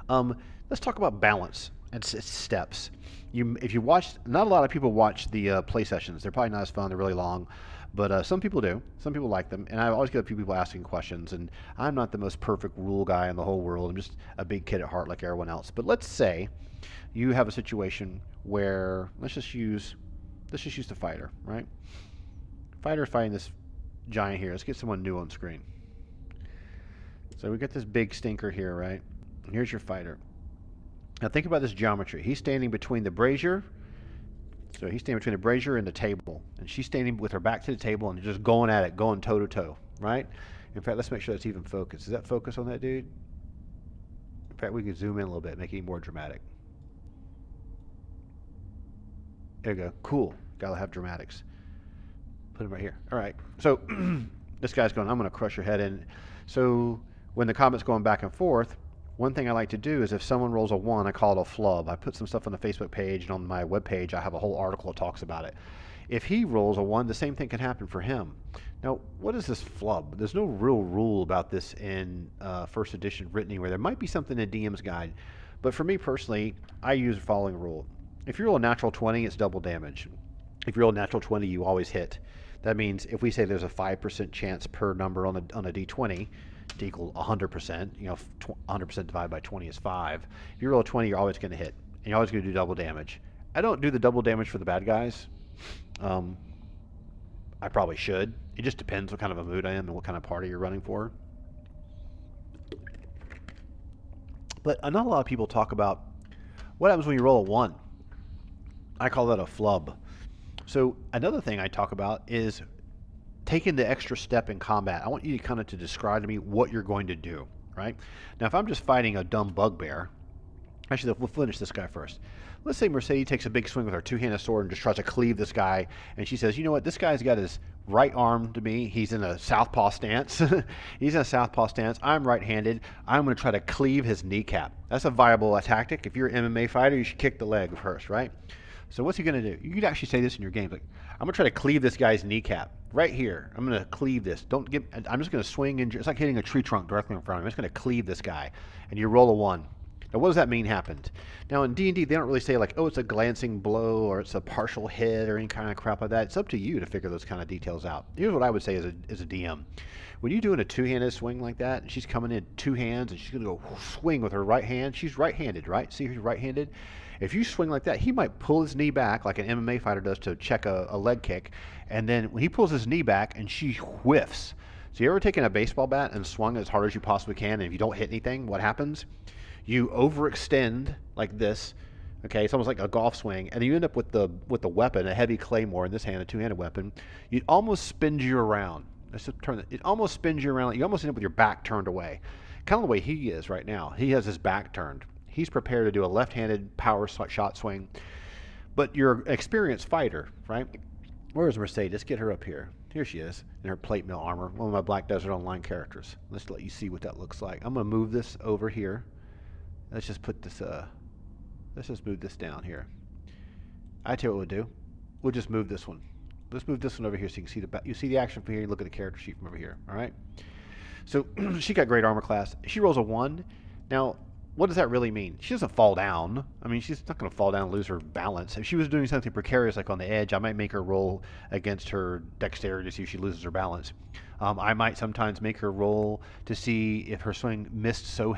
Let's talk about balance and steps. If you watch, not a lot of people watch the play sessions. They're probably not as fun. They're really long, but some people do. Some people like them, and I always get a few people asking questions. And I'm not the most perfect rule guy in the whole world. I'm just a big kid at heart, like everyone else. But let's say you have a situation where let's just use the fighter, right? Fighter fighting this giant here. Let's get someone new on screen. So we got this big stinker here, right? And here's your fighter. Now think about this geometry. He's standing between the brazier. So he's standing between the brazier and the table. And she's standing with her back to the table and just going at it, going toe to toe, right? In fact, let's make sure that's even focused. Is that focus on that dude? In fact, we could zoom in a little bit, make it even more dramatic. There you go. Cool. Gotta have dramatics. Put him right here. All right. So this guy's going, I'm going to crush your head in. So when the combat's going back and forth, one thing I like to do is if someone rolls a 1, I call it a flub. I put some stuff on the Facebook page, and on my webpage, I have a whole article that talks about it. If he rolls a 1, the same thing can happen for him. Now, what is this flub? There's no real rule about this in first edition written anywhere. There might be something in DM's guide, but for me personally, I use the following rule. If you roll a natural 20, it's double damage. If you roll a natural 20, you always hit. That means if we say there's a 5% chance per number on a d20 to equal 100%, you know, 100% divided by 20 is 5. If you roll a 20, you're always going to hit, and you're always going to do double damage. I don't do the double damage for the bad guys. I probably should. It just depends what kind of a mood I am and what kind of party you're running for. But not a lot of people talk about what happens when you roll a 1. I call that a flub. So another thing I talk about is taking the extra step in combat. I want you to kind of to describe to me what you're going to do, right? Now, if I'm just fighting a dumb bugbear, actually, we'll finish this guy first. Let's say Mercedes takes a big swing with her two-handed sword and just tries to cleave this guy, and she says, you know what, this guy's got his right arm to me. He's in a southpaw stance. He's in a southpaw stance. I'm right-handed. I'm going to try to cleave his kneecap. That's a viable tactic. If you're an MMA fighter, you should kick the leg first, right? So what's he going to do? You could actually say this in your game. Like, I'm going to try to cleave this guy's kneecap right here. I'm going to cleave this. I'm just going to swing. It's like hitting a tree trunk directly in front of me. I'm just going to cleave this guy. And you roll a 1. Now, what does that mean happened? Now, in D&D, they don't really say, like, oh, it's a glancing blow or it's a partial hit or any kind of crap like that. It's up to you to figure those kind of details out. Here's what I would say as a DM. When you're doing a two-handed swing like that, and she's coming in 2 hands, and she's going to go swing with her right hand. She's right-handed, right? See, she's right-handed. If you swing like that, he might pull his knee back like an MMA fighter does to check a leg kick. And then when he pulls his knee back and she whiffs. So you ever taken a baseball bat and swung as hard as you possibly can, and if you don't hit anything, what happens? You overextend like this. Okay, it's almost like a golf swing, and you end up with the weapon, a heavy claymore in this hand, a two-handed weapon. It almost spins you around. Let's just turn it. It almost spins you around. You almost end up with your back turned away. Kind of the way he is right now. He has his back turned. He's prepared to do a left-handed power shot swing. But you're an experienced fighter, right? Where's Mercedes? Let's get her up here. Here she is in her plate mail armor, one of my Black Desert Online characters. Let's let you see what that looks like. I'm going to move this over here. Let's just put this, let's just move this down here. I tell you what we'll do. We'll just move this one. Let's move this one over here so you can see you see the action from here. You look at the character sheet from over here, all right? So she got great armor class. She rolls a 1. Now, what does that really mean? She doesn't fall down. I mean, she's not going to fall down and lose her balance. If she was doing something precarious like on the edge, I might make her roll against her dexterity to see if she loses her balance. I might sometimes make her roll to see if her swing missed so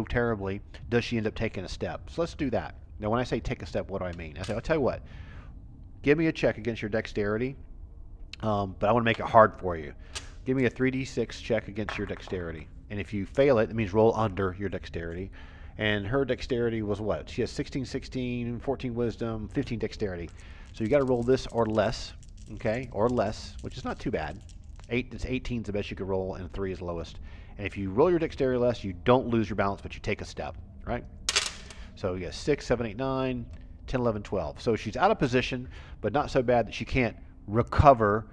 terribly, does she end up taking a step? So let's do that. Now, when I say take a step, what do I mean? I say, I'll tell you what, give me a check against your dexterity, but I want to make it hard for you. Give me a 3d6 check against your dexterity. And if you fail it, it means roll under your dexterity. And her dexterity was what? She has 16, 16, 14 wisdom, 15 dexterity. So you got to roll this or less, okay? Or less, which is not too bad. 18 is the best you could roll, and 3 is the lowest. And if you roll your dexterity less, you don't lose your balance, but you take a step, right? So you got 6, 7, 8, 9, 10, 11, 12. So she's out of position, but not so bad that she can't recover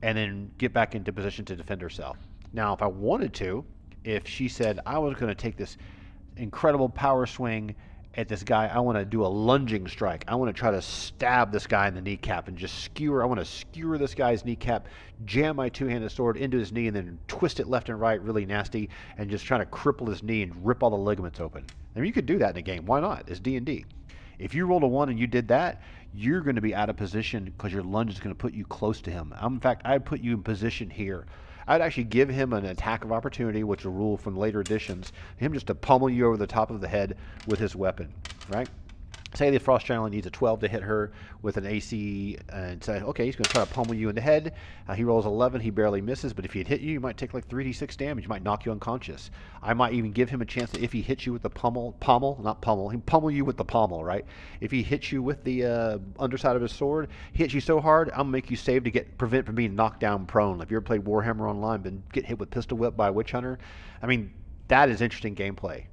and then get back into position to defend herself. Now, if I wanted to, if she said, I was going to take this incredible power swing at this guy, I want to do a lunging strike. I want to try to stab this guy in the kneecap and just skewer. I want to skewer this guy's kneecap, jam my two-handed sword into his knee, and then twist it left and right really nasty and just try to cripple his knee and rip all the ligaments open. I mean, you could do that in a game. Why not? It's D&D. If you rolled a 1 and you did that, you're going to be out of position because your lunge is going to put you close to him. In fact, I'd put you in position here. I'd actually give him an attack of opportunity, which is a rule from later editions, him just to pummel you over the top of the head with his weapon, right? Say the Frost Giant needs a 12 to hit her with an AC, and say, okay, he's going to try to pummel you in the head. He rolls 11, he barely misses, but if he'd hit you, you might take like 3d6 damage. You might knock you unconscious. I might even give him a chance that if he hits you with the he pummel you with the pommel, right? If he hits you with the underside of his sword, he hits you so hard, I'm going to make you save to prevent from being knocked down prone. If you ever played Warhammer Online, been get hit with pistol whip by a witch hunter, I mean, that is interesting gameplay.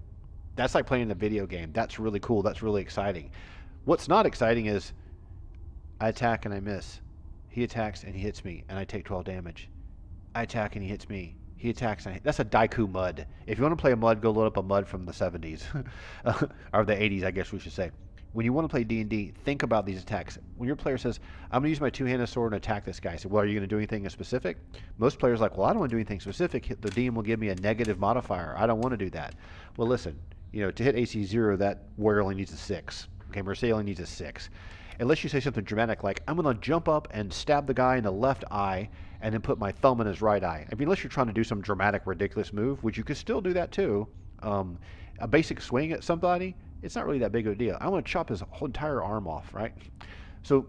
That's like playing a video game. That's really cool. That's really exciting. What's not exciting is I attack and I miss. He attacks and he hits me and I take 12 damage. I attack and he hits me. He attacks and that's a Daiku mud. If you want to play a mud, go load up a mud from the 70s. Or the 80s, I guess we should say. When you want to play D&D, think about these attacks. When your player says, I'm going to use my two-handed sword and attack this guy, I say, well, are you going to do anything specific? Most players are like, well, I don't want to do anything specific. The DM will give me a negative modifier. I don't want to do that. Well, listen. To hit AC 0, that warrior only needs a 6. Okay, Mercedes only needs a 6. Unless you say something dramatic like, I'm going to jump up and stab the guy in the left eye and then put my thumb in his right eye. I mean, unless you're trying to do some dramatic, ridiculous move, which you could still do that too. A basic swing at somebody, it's not really that big of a deal. I want to chop his whole entire arm off, right? So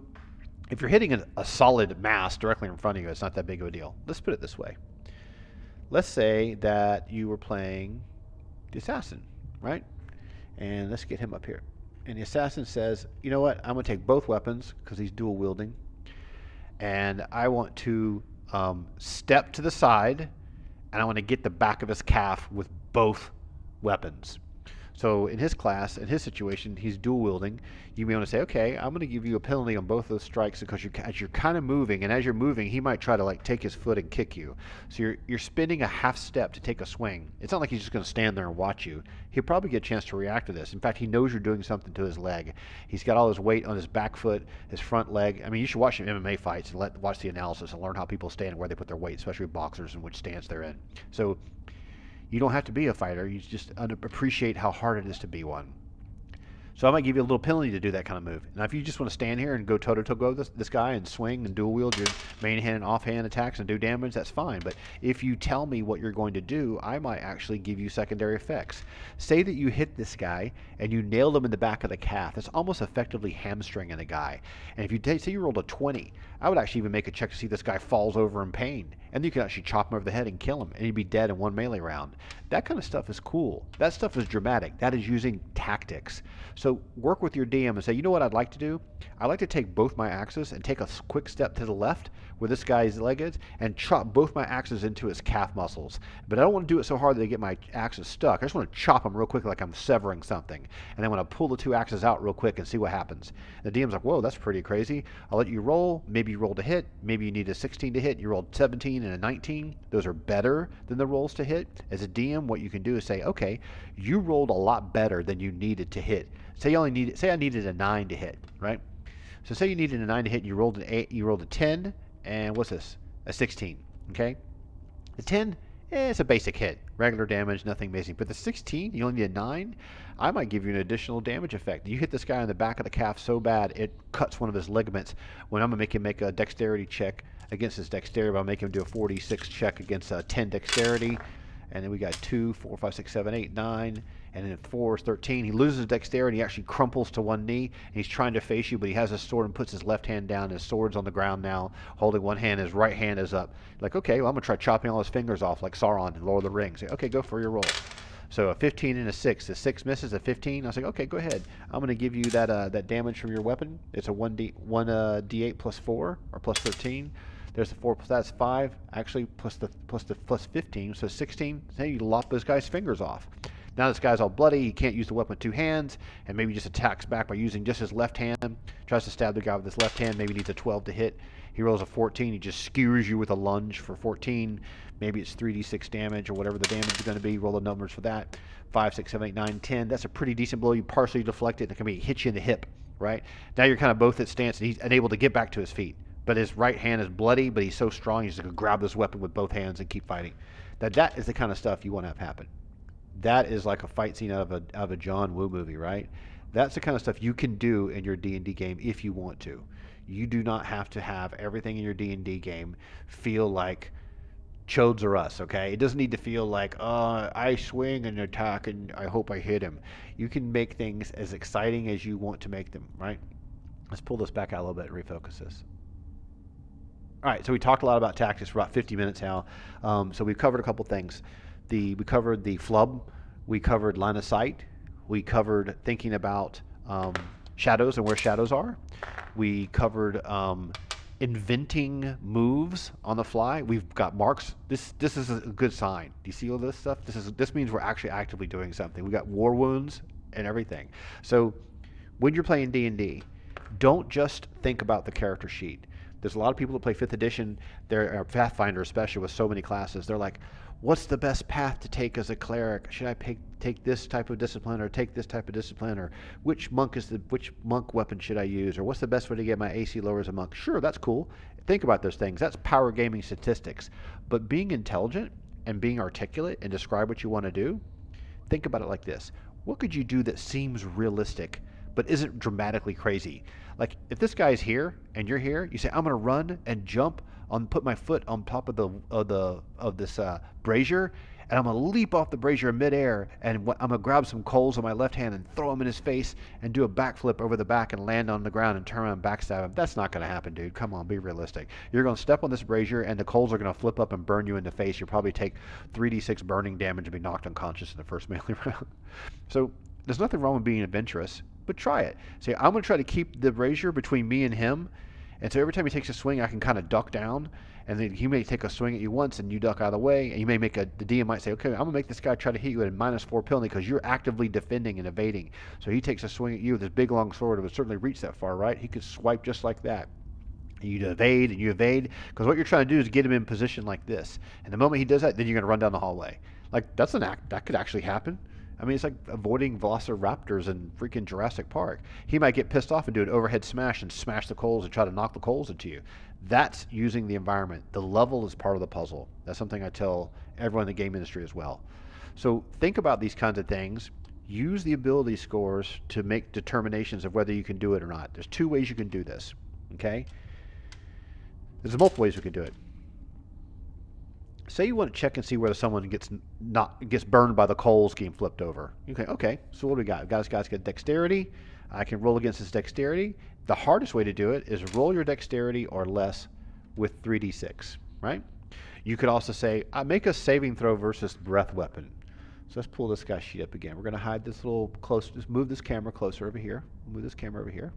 if you're hitting a solid mass directly in front of you, it's not that big of a deal. Let's put it this way. Let's say that you were playing the assassin. Right? And let's get him up here. And the assassin says, you know what? I'm going to take both weapons because he's dual wielding. And I want to step to the side and I want to get the back of his calf with both weapons. So in his class, in his situation, he's dual wielding. You may want to say, okay, I'm going to give you a penalty on both those strikes because as you're kind of moving, and as you're moving, he might try to like take his foot and kick you. So you're spinning a half step to take a swing. It's not like he's just going to stand there and watch you. He'll probably get a chance to react to this. In fact, he knows you're doing something to his leg. He's got all his weight on his back foot, his front leg. I mean, you should watch some MMA fights and watch the analysis and learn how people stand and where they put their weight, especially boxers and which stance they're in. So you don't have to be a fighter. You just appreciate how hard it is to be one. So I might give you a little penalty to do that kind of move. Now, if you just want to stand here and go toe-to-toe with this guy and swing and dual wield your main hand and offhand attacks and do damage, that's fine. But if you tell me what you're going to do, I might actually give you secondary effects. Say that you hit this guy and you nailed him in the back of the calf. That's almost effectively hamstringing a guy. And if you say you rolled a 20, I would actually even make a check to see if this guy falls over in pain. And you can actually chop him over the head and kill him, and he'd be dead in one melee round. That kind of stuff is cool. That stuff is dramatic. That is using tactics. So work with your DM and say, you know what I'd like to do? I'd like to take both my axes and take a quick step to the left where this guy's leg is and chop both my axes into his calf muscles. But I don't want to do it so hard that they get my axes stuck. I just want to chop them real quick like I'm severing something. And then when I pull the two axes out real quick and see what happens. The DM's like, whoa, that's pretty crazy. I'll let you roll. Maybe you rolled a hit. Maybe you need a 16 to hit. You rolled 17 and a 19. Those are better than the rolls to hit. As a DM, what you can do is say, okay, you rolled a lot better than you needed to hit. Say I needed a 9 to hit, right? So say you needed a 9 to hit and you rolled an 8, you rolled a 10, and what's this? A 16, okay? The 10 It's a basic hit. Regular damage, nothing amazing. But the 16, you only need a 9. I might give you an additional damage effect. You hit this guy on the back of the calf so bad, it cuts one of his ligaments. When I'm going to make him make a dexterity check against his dexterity, I'll make him do a 46 check against a 10 dexterity. And then we got 2, 4, 5, 6, 7, 8, 9. And then 4 is 13. He loses his dexterity. He actually crumples to one knee. And he's trying to face you, but he has his sword and puts his left hand down. His sword's on the ground now, holding one hand. His right hand is up. Like, okay, well, I'm going to try chopping all his fingers off like Sauron in Lord of the Rings. Okay, go for your roll. So a 15 and a 6. The 6 misses, a 15. I was like, okay, go ahead. I'm going to give you that damage from your weapon. It's a 1d8 plus 4 or plus 13. There's the 4 plus that's 5, actually plus 15, so 16. Hey, you lop this guy's fingers off. Now this guy's all bloody. He can't use the weapon with 2 hands, and maybe just attacks back by using just his left hand. Tries to stab the guy with his left hand. Maybe needs a 12 to hit. He rolls a 14. He just skewers you with a lunge for 14. Maybe it's 3d6 damage or whatever the damage is going to be. Roll the numbers for that. 5, 6, 7, 8, 9, 10. That's a pretty decent blow. You partially deflect it, and it can be hit you in the hip, right? Now you're kind of both at stance, and he's unable to get back to his feet. But his right hand is bloody, but he's so strong, he's going to grab this weapon with both hands and keep fighting. That is the kind of stuff you want to have happen. That is like a fight scene out of a John Woo movie, right? That's the kind of stuff you can do in your D&D game if you want to. You do not have to have everything in your D&D game feel like Chodes or Us, okay? It doesn't need to feel like, I swing and attack and I hope I hit him. You can make things as exciting as you want to make them, right? Let's pull this back out a little bit and refocus this. All right, so we talked a lot about tactics for about 50 minutes now. So we've covered a couple things. We covered the flub. We covered line of sight. We covered thinking about shadows and where shadows are. We covered inventing moves on the fly. We've got marks. This is a good sign. Do you see all this stuff? This means we're actually actively doing something. We got war wounds and everything. So when you're playing D&D, don't just think about the character sheet. There's a lot of people that play 5th edition, they're Pathfinder especially with so many classes. They're like, what's the best path to take as a cleric? Should I take this type of discipline or take this type of discipline? Or which monk weapon should I use? Or what's the best way to get my AC lower as a monk? Sure, that's cool. Think about those things. That's power gaming statistics. But being intelligent and being articulate and describe what you want to do, think about it like this. What could you do that seems realistic but isn't dramatically crazy? Like if this guy's here and you're here, you say, I'm going to run and jump put my foot on top of this brazier, and I'm going to leap off the brazier in midair, and I'm going to grab some coals on my left hand and throw them in his face and do a backflip over the back and land on the ground and turn around and backstab him. That's not going to happen, dude. Come on, be realistic. You're going to step on this brazier, and the coals are going to flip up and burn you in the face. You'll probably take 3d6 burning damage and be knocked unconscious in the first melee round. So there's nothing wrong with being adventurous, but try it. Say, I'm going to try to keep the brazier between me and him, and so every time he takes a swing, I can kind of duck down, and then he may take a swing at you once, and you duck out of the way, and you may the DM might say, okay, I'm going to make this guy try to hit you at a -4 penalty because you're actively defending and evading. So he takes a swing at you with his big long sword. It would certainly reach that far, right? He could swipe just like that. And you evade, because what you're trying to do is get him in position like this. And the moment he does that, then you're going to run down the hallway. Like, that's an act. That could actually happen. I mean, it's like avoiding velociraptors in freaking Jurassic Park. He might get pissed off and do an overhead smash and smash the coals and try to knock the coals into you. That's using the environment. The level is part of the puzzle. That's something I tell everyone in the game industry as well. So think about these kinds of things. Use the ability scores to make determinations of whether you can do it or not. There's 2 ways you can do this, okay? There's multiple ways we can do it. Say you want to check and see whether someone gets burned by the coals getting flipped over. Okay, so what do we got? This guy's got dexterity. I can roll against his dexterity. The hardest way to do it is roll your dexterity or less with 3d6, right? You could also say, make a saving throw versus breath weapon. So let's pull this guy's sheet up again. We're going to hide this little close, just move this camera closer over here. Move this camera over here.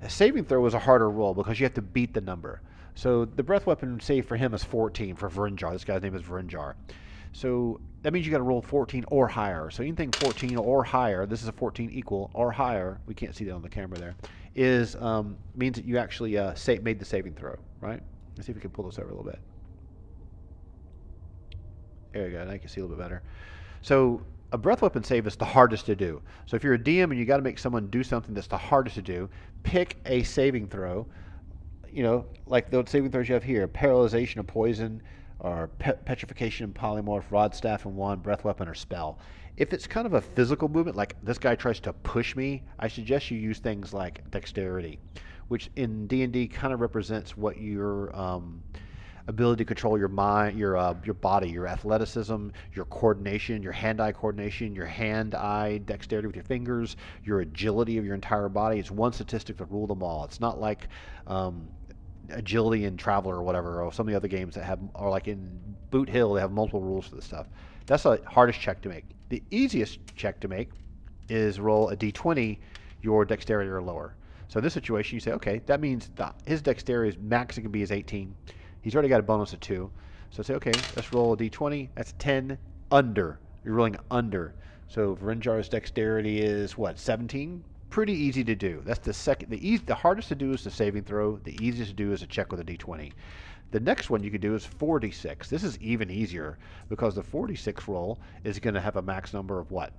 A saving throw is a harder roll because you have to beat the number. So the breath weapon save for him is 14 for Vrinjar. This guy's name is Vrinjar. So that means you got to roll 14 or higher. So anything 14 or higher, this is a 14 equal or higher, we can't see that on the camera there, is means that you actually made the saving throw, right? Let's see if we can pull this over a little bit. There you go, now you can see a little bit better. So a breath weapon save is the hardest to do. So if you're a DM and you got to make someone do something that's the hardest to do, pick a saving throw. You know, like the saving throws you have here, paralyzation or poison or petrification, polymorph, rod, staff, and wand, breath weapon, or spell. If it's kind of a physical movement, like this guy tries to push me, I suggest you use things like dexterity, which in D&D kind of represents what your ability to control your mind, your body, your athleticism, your coordination, your hand-eye coordination, your hand-eye dexterity with your fingers, your agility of your entire body. It's one statistic to rule them all. It's not like agility in Traveler or whatever, or some of the other games that have, or like in Boot Hill, they have multiple rules for this stuff. That's the hardest check to make. The easiest check to make is roll a d20, your dexterity or lower. So in this situation, you say, okay, that means his dexterity is max it can be is 18. He's already got a bonus of 2. So say, okay, let's roll a d20. That's 10 under. You're rolling under. So Varinjar's dexterity is what, 17? Pretty easy to do. That's the second. The hardest to do is the saving throw. The easiest to do is a check with a d20. The next one you could do is 4d6. This is even easier because the 4d6 roll is going to have a max number of what?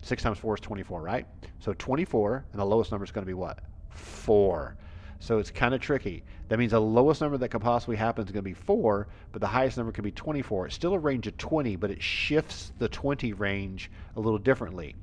6 times 4 is 24, right? So 24, and the lowest number is going to be what? 4. So it's kind of tricky. That means the lowest number that could possibly happen is going to be 4, but the highest number could be 24. It's still a range of 20, but it shifts the 20 range a little differently.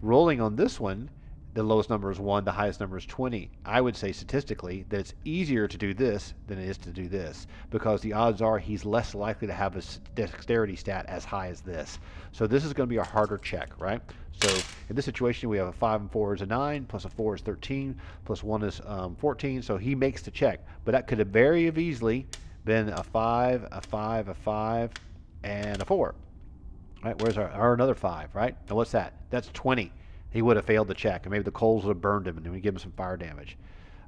Rolling on this one, the lowest number is 1, the highest number is 20. I would say statistically that it's easier to do this than it is to do this, because the odds are he's less likely to have a dexterity stat as high as this. So this is going to be a harder check, right? So in this situation, we have a 5 and 4 is a 9, plus a 4 is 13, plus 1 is 14. So he makes the check, but that could have very easily been a 5, a 5, a 5, and a 4. Right? Where's our another 5, right? Now what's that? That's 20. He would have failed the check, and maybe the coals would have burned him, and then we give him some fire damage.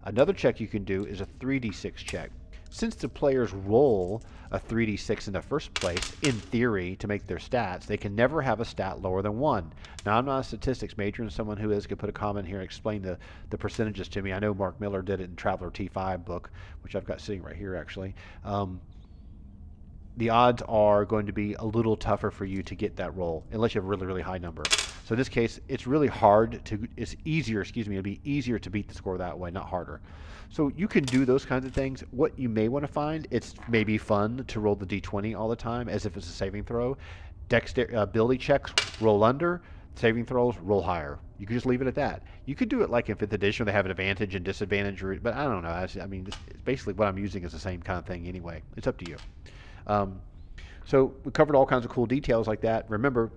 Another check you can do is a 3d6 check. Since the players roll a 3d6 in the first place, in theory, to make their stats, they can never have a stat lower than 1. Now, I'm not a statistics major, and someone who is could put a comment here and explain the percentages to me. I know Mark Miller did it in Traveler T5 book, which I've got sitting right here, actually. The odds are going to be a little tougher for you to get that roll, unless you have a really, really high number. So in this case, it's really hard to, it's easier, it'll be easier to beat the score that way, not harder. So you can do those kinds of things. What you may want to find, it's maybe fun to roll the d20 all the time as if it's a saving throw. Ability checks, roll under. Saving throws, roll higher. You could just leave it at that. You could do it like in 5th edition where they have an advantage and disadvantage, but I don't know. I mean, it's basically what I'm using is the same kind of thing anyway. It's up to you. So we covered all kinds of cool details like that. Remember,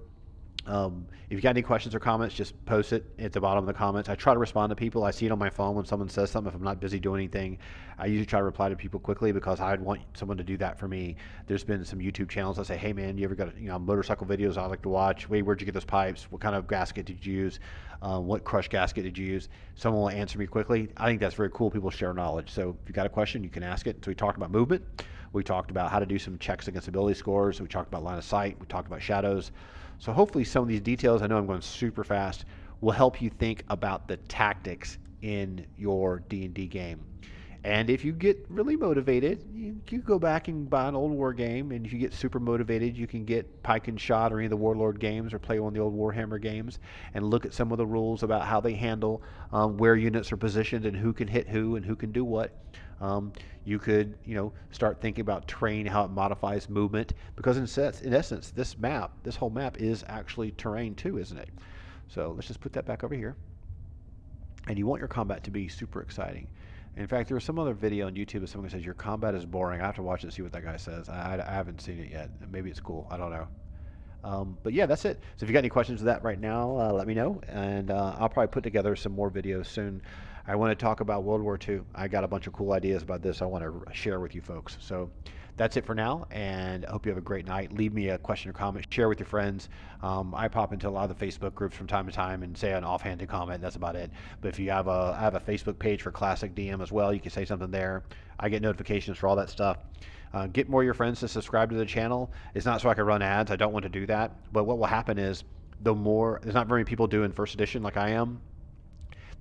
if you got any questions or comments, just post it at the bottom of the comments. I try to respond to people. I see it on my phone when someone says something. If I'm not busy doing anything, I usually try to reply to people quickly because I'd want someone to do that for me. There's been some YouTube channels that say, hey man, you ever got motorcycle videos I like to watch? Wait, where'd you get those pipes? What kind of gasket did you use? What crush gasket did you use? Someone will answer me quickly. I think that's very cool. People share knowledge. So if you got a question, you can ask it. So we talked about movement. We talked about how to do some checks against ability scores. We talked about line of sight. We talked about shadows. So hopefully some of these details, I know I'm going super fast, will help you think about the tactics in your D&D game. And if you get really motivated, you can go back and buy an old war game. And if you get super motivated, you can get Pike and Shotte or any of the Warlord games or play one of the old Warhammer games and look at some of the rules about how they handle where units are positioned and who can hit who and who can do what. You could, start thinking about terrain, how it modifies movement, because in essence, this whole map is actually terrain too, isn't it? So let's just put that back over here. And you want your combat to be super exciting. In fact, there was some other video on YouTube of someone who says your combat is boring. I have to watch it and see what that guy says. I haven't seen it yet. Maybe it's cool. I don't know. But yeah, that's it. So if you got any questions of that right now, let me know, and I'll probably put together some more videos soon. I want to talk about World War II. I got a bunch of cool ideas about this I want to share with you folks. So that's it for now, and I hope you have a great night. Leave me a question or comment. Share with your friends. I pop into a lot of the Facebook groups from time to time and say an offhanded comment. That's about it. But if you have I have a Facebook page for Classic DM as well. You can say something there. I get notifications for all that stuff. Get more of your friends to subscribe to the channel. It's not so I can run ads. I don't want to do that. But what will happen is there's not very many people doing first edition like I am.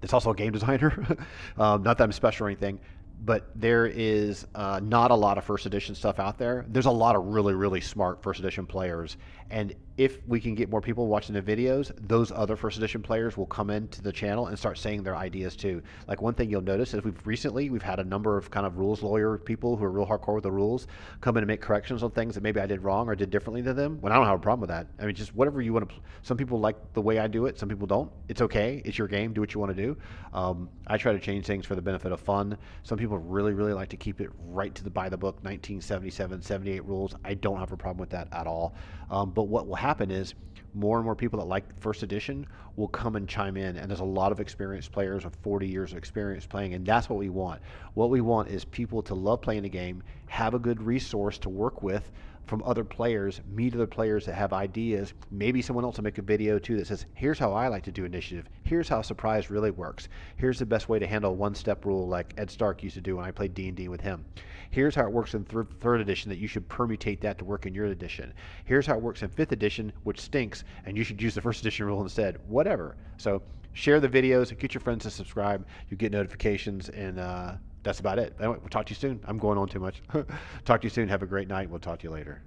It's also a game designer. Not that I'm special or anything. but there is not a lot of first edition stuff out there. There's a lot of really, really smart first edition players, and if we can get more people watching the videos, those other first edition players will come into the channel and start saying their ideas too. Like one thing you'll notice is we've had a number of kind of rules lawyer people who are real hardcore with the rules come in and make corrections on things that maybe I did wrong or did differently than them. When I don't have a problem with that. I mean, just whatever you want to. Some people like the way I do it. Some people don't. It's okay. It's your game. Do what you want to do. I try to change things for the benefit of fun. Some people really, really like to keep it right to the by the book 1977, 78 rules. I don't have a problem with that at all. But what will happen is more and more people that like first edition will come and chime in, and there's a lot of experienced players with 40 years of experience playing, and that's what we want. What we want is people to love playing the game, have a good resource to work with from other players, meet other players that have ideas. Maybe someone else will make a video too that says, here's how I like to do initiative. Here's how surprise really works. Here's the best way to handle a one-step rule like Ed Stark used to do when I played D&D with him. Here's how it works in third edition that you should permutate that to work in your edition. Here's how it works in 5th edition, which stinks, and you should use the 1st edition rule instead. Whatever. So share the videos, get your friends to subscribe, you get notifications, and that's about it. Anyway, we'll talk to you soon. I'm going on too much. Talk to you soon. Have a great night. We'll talk to you later.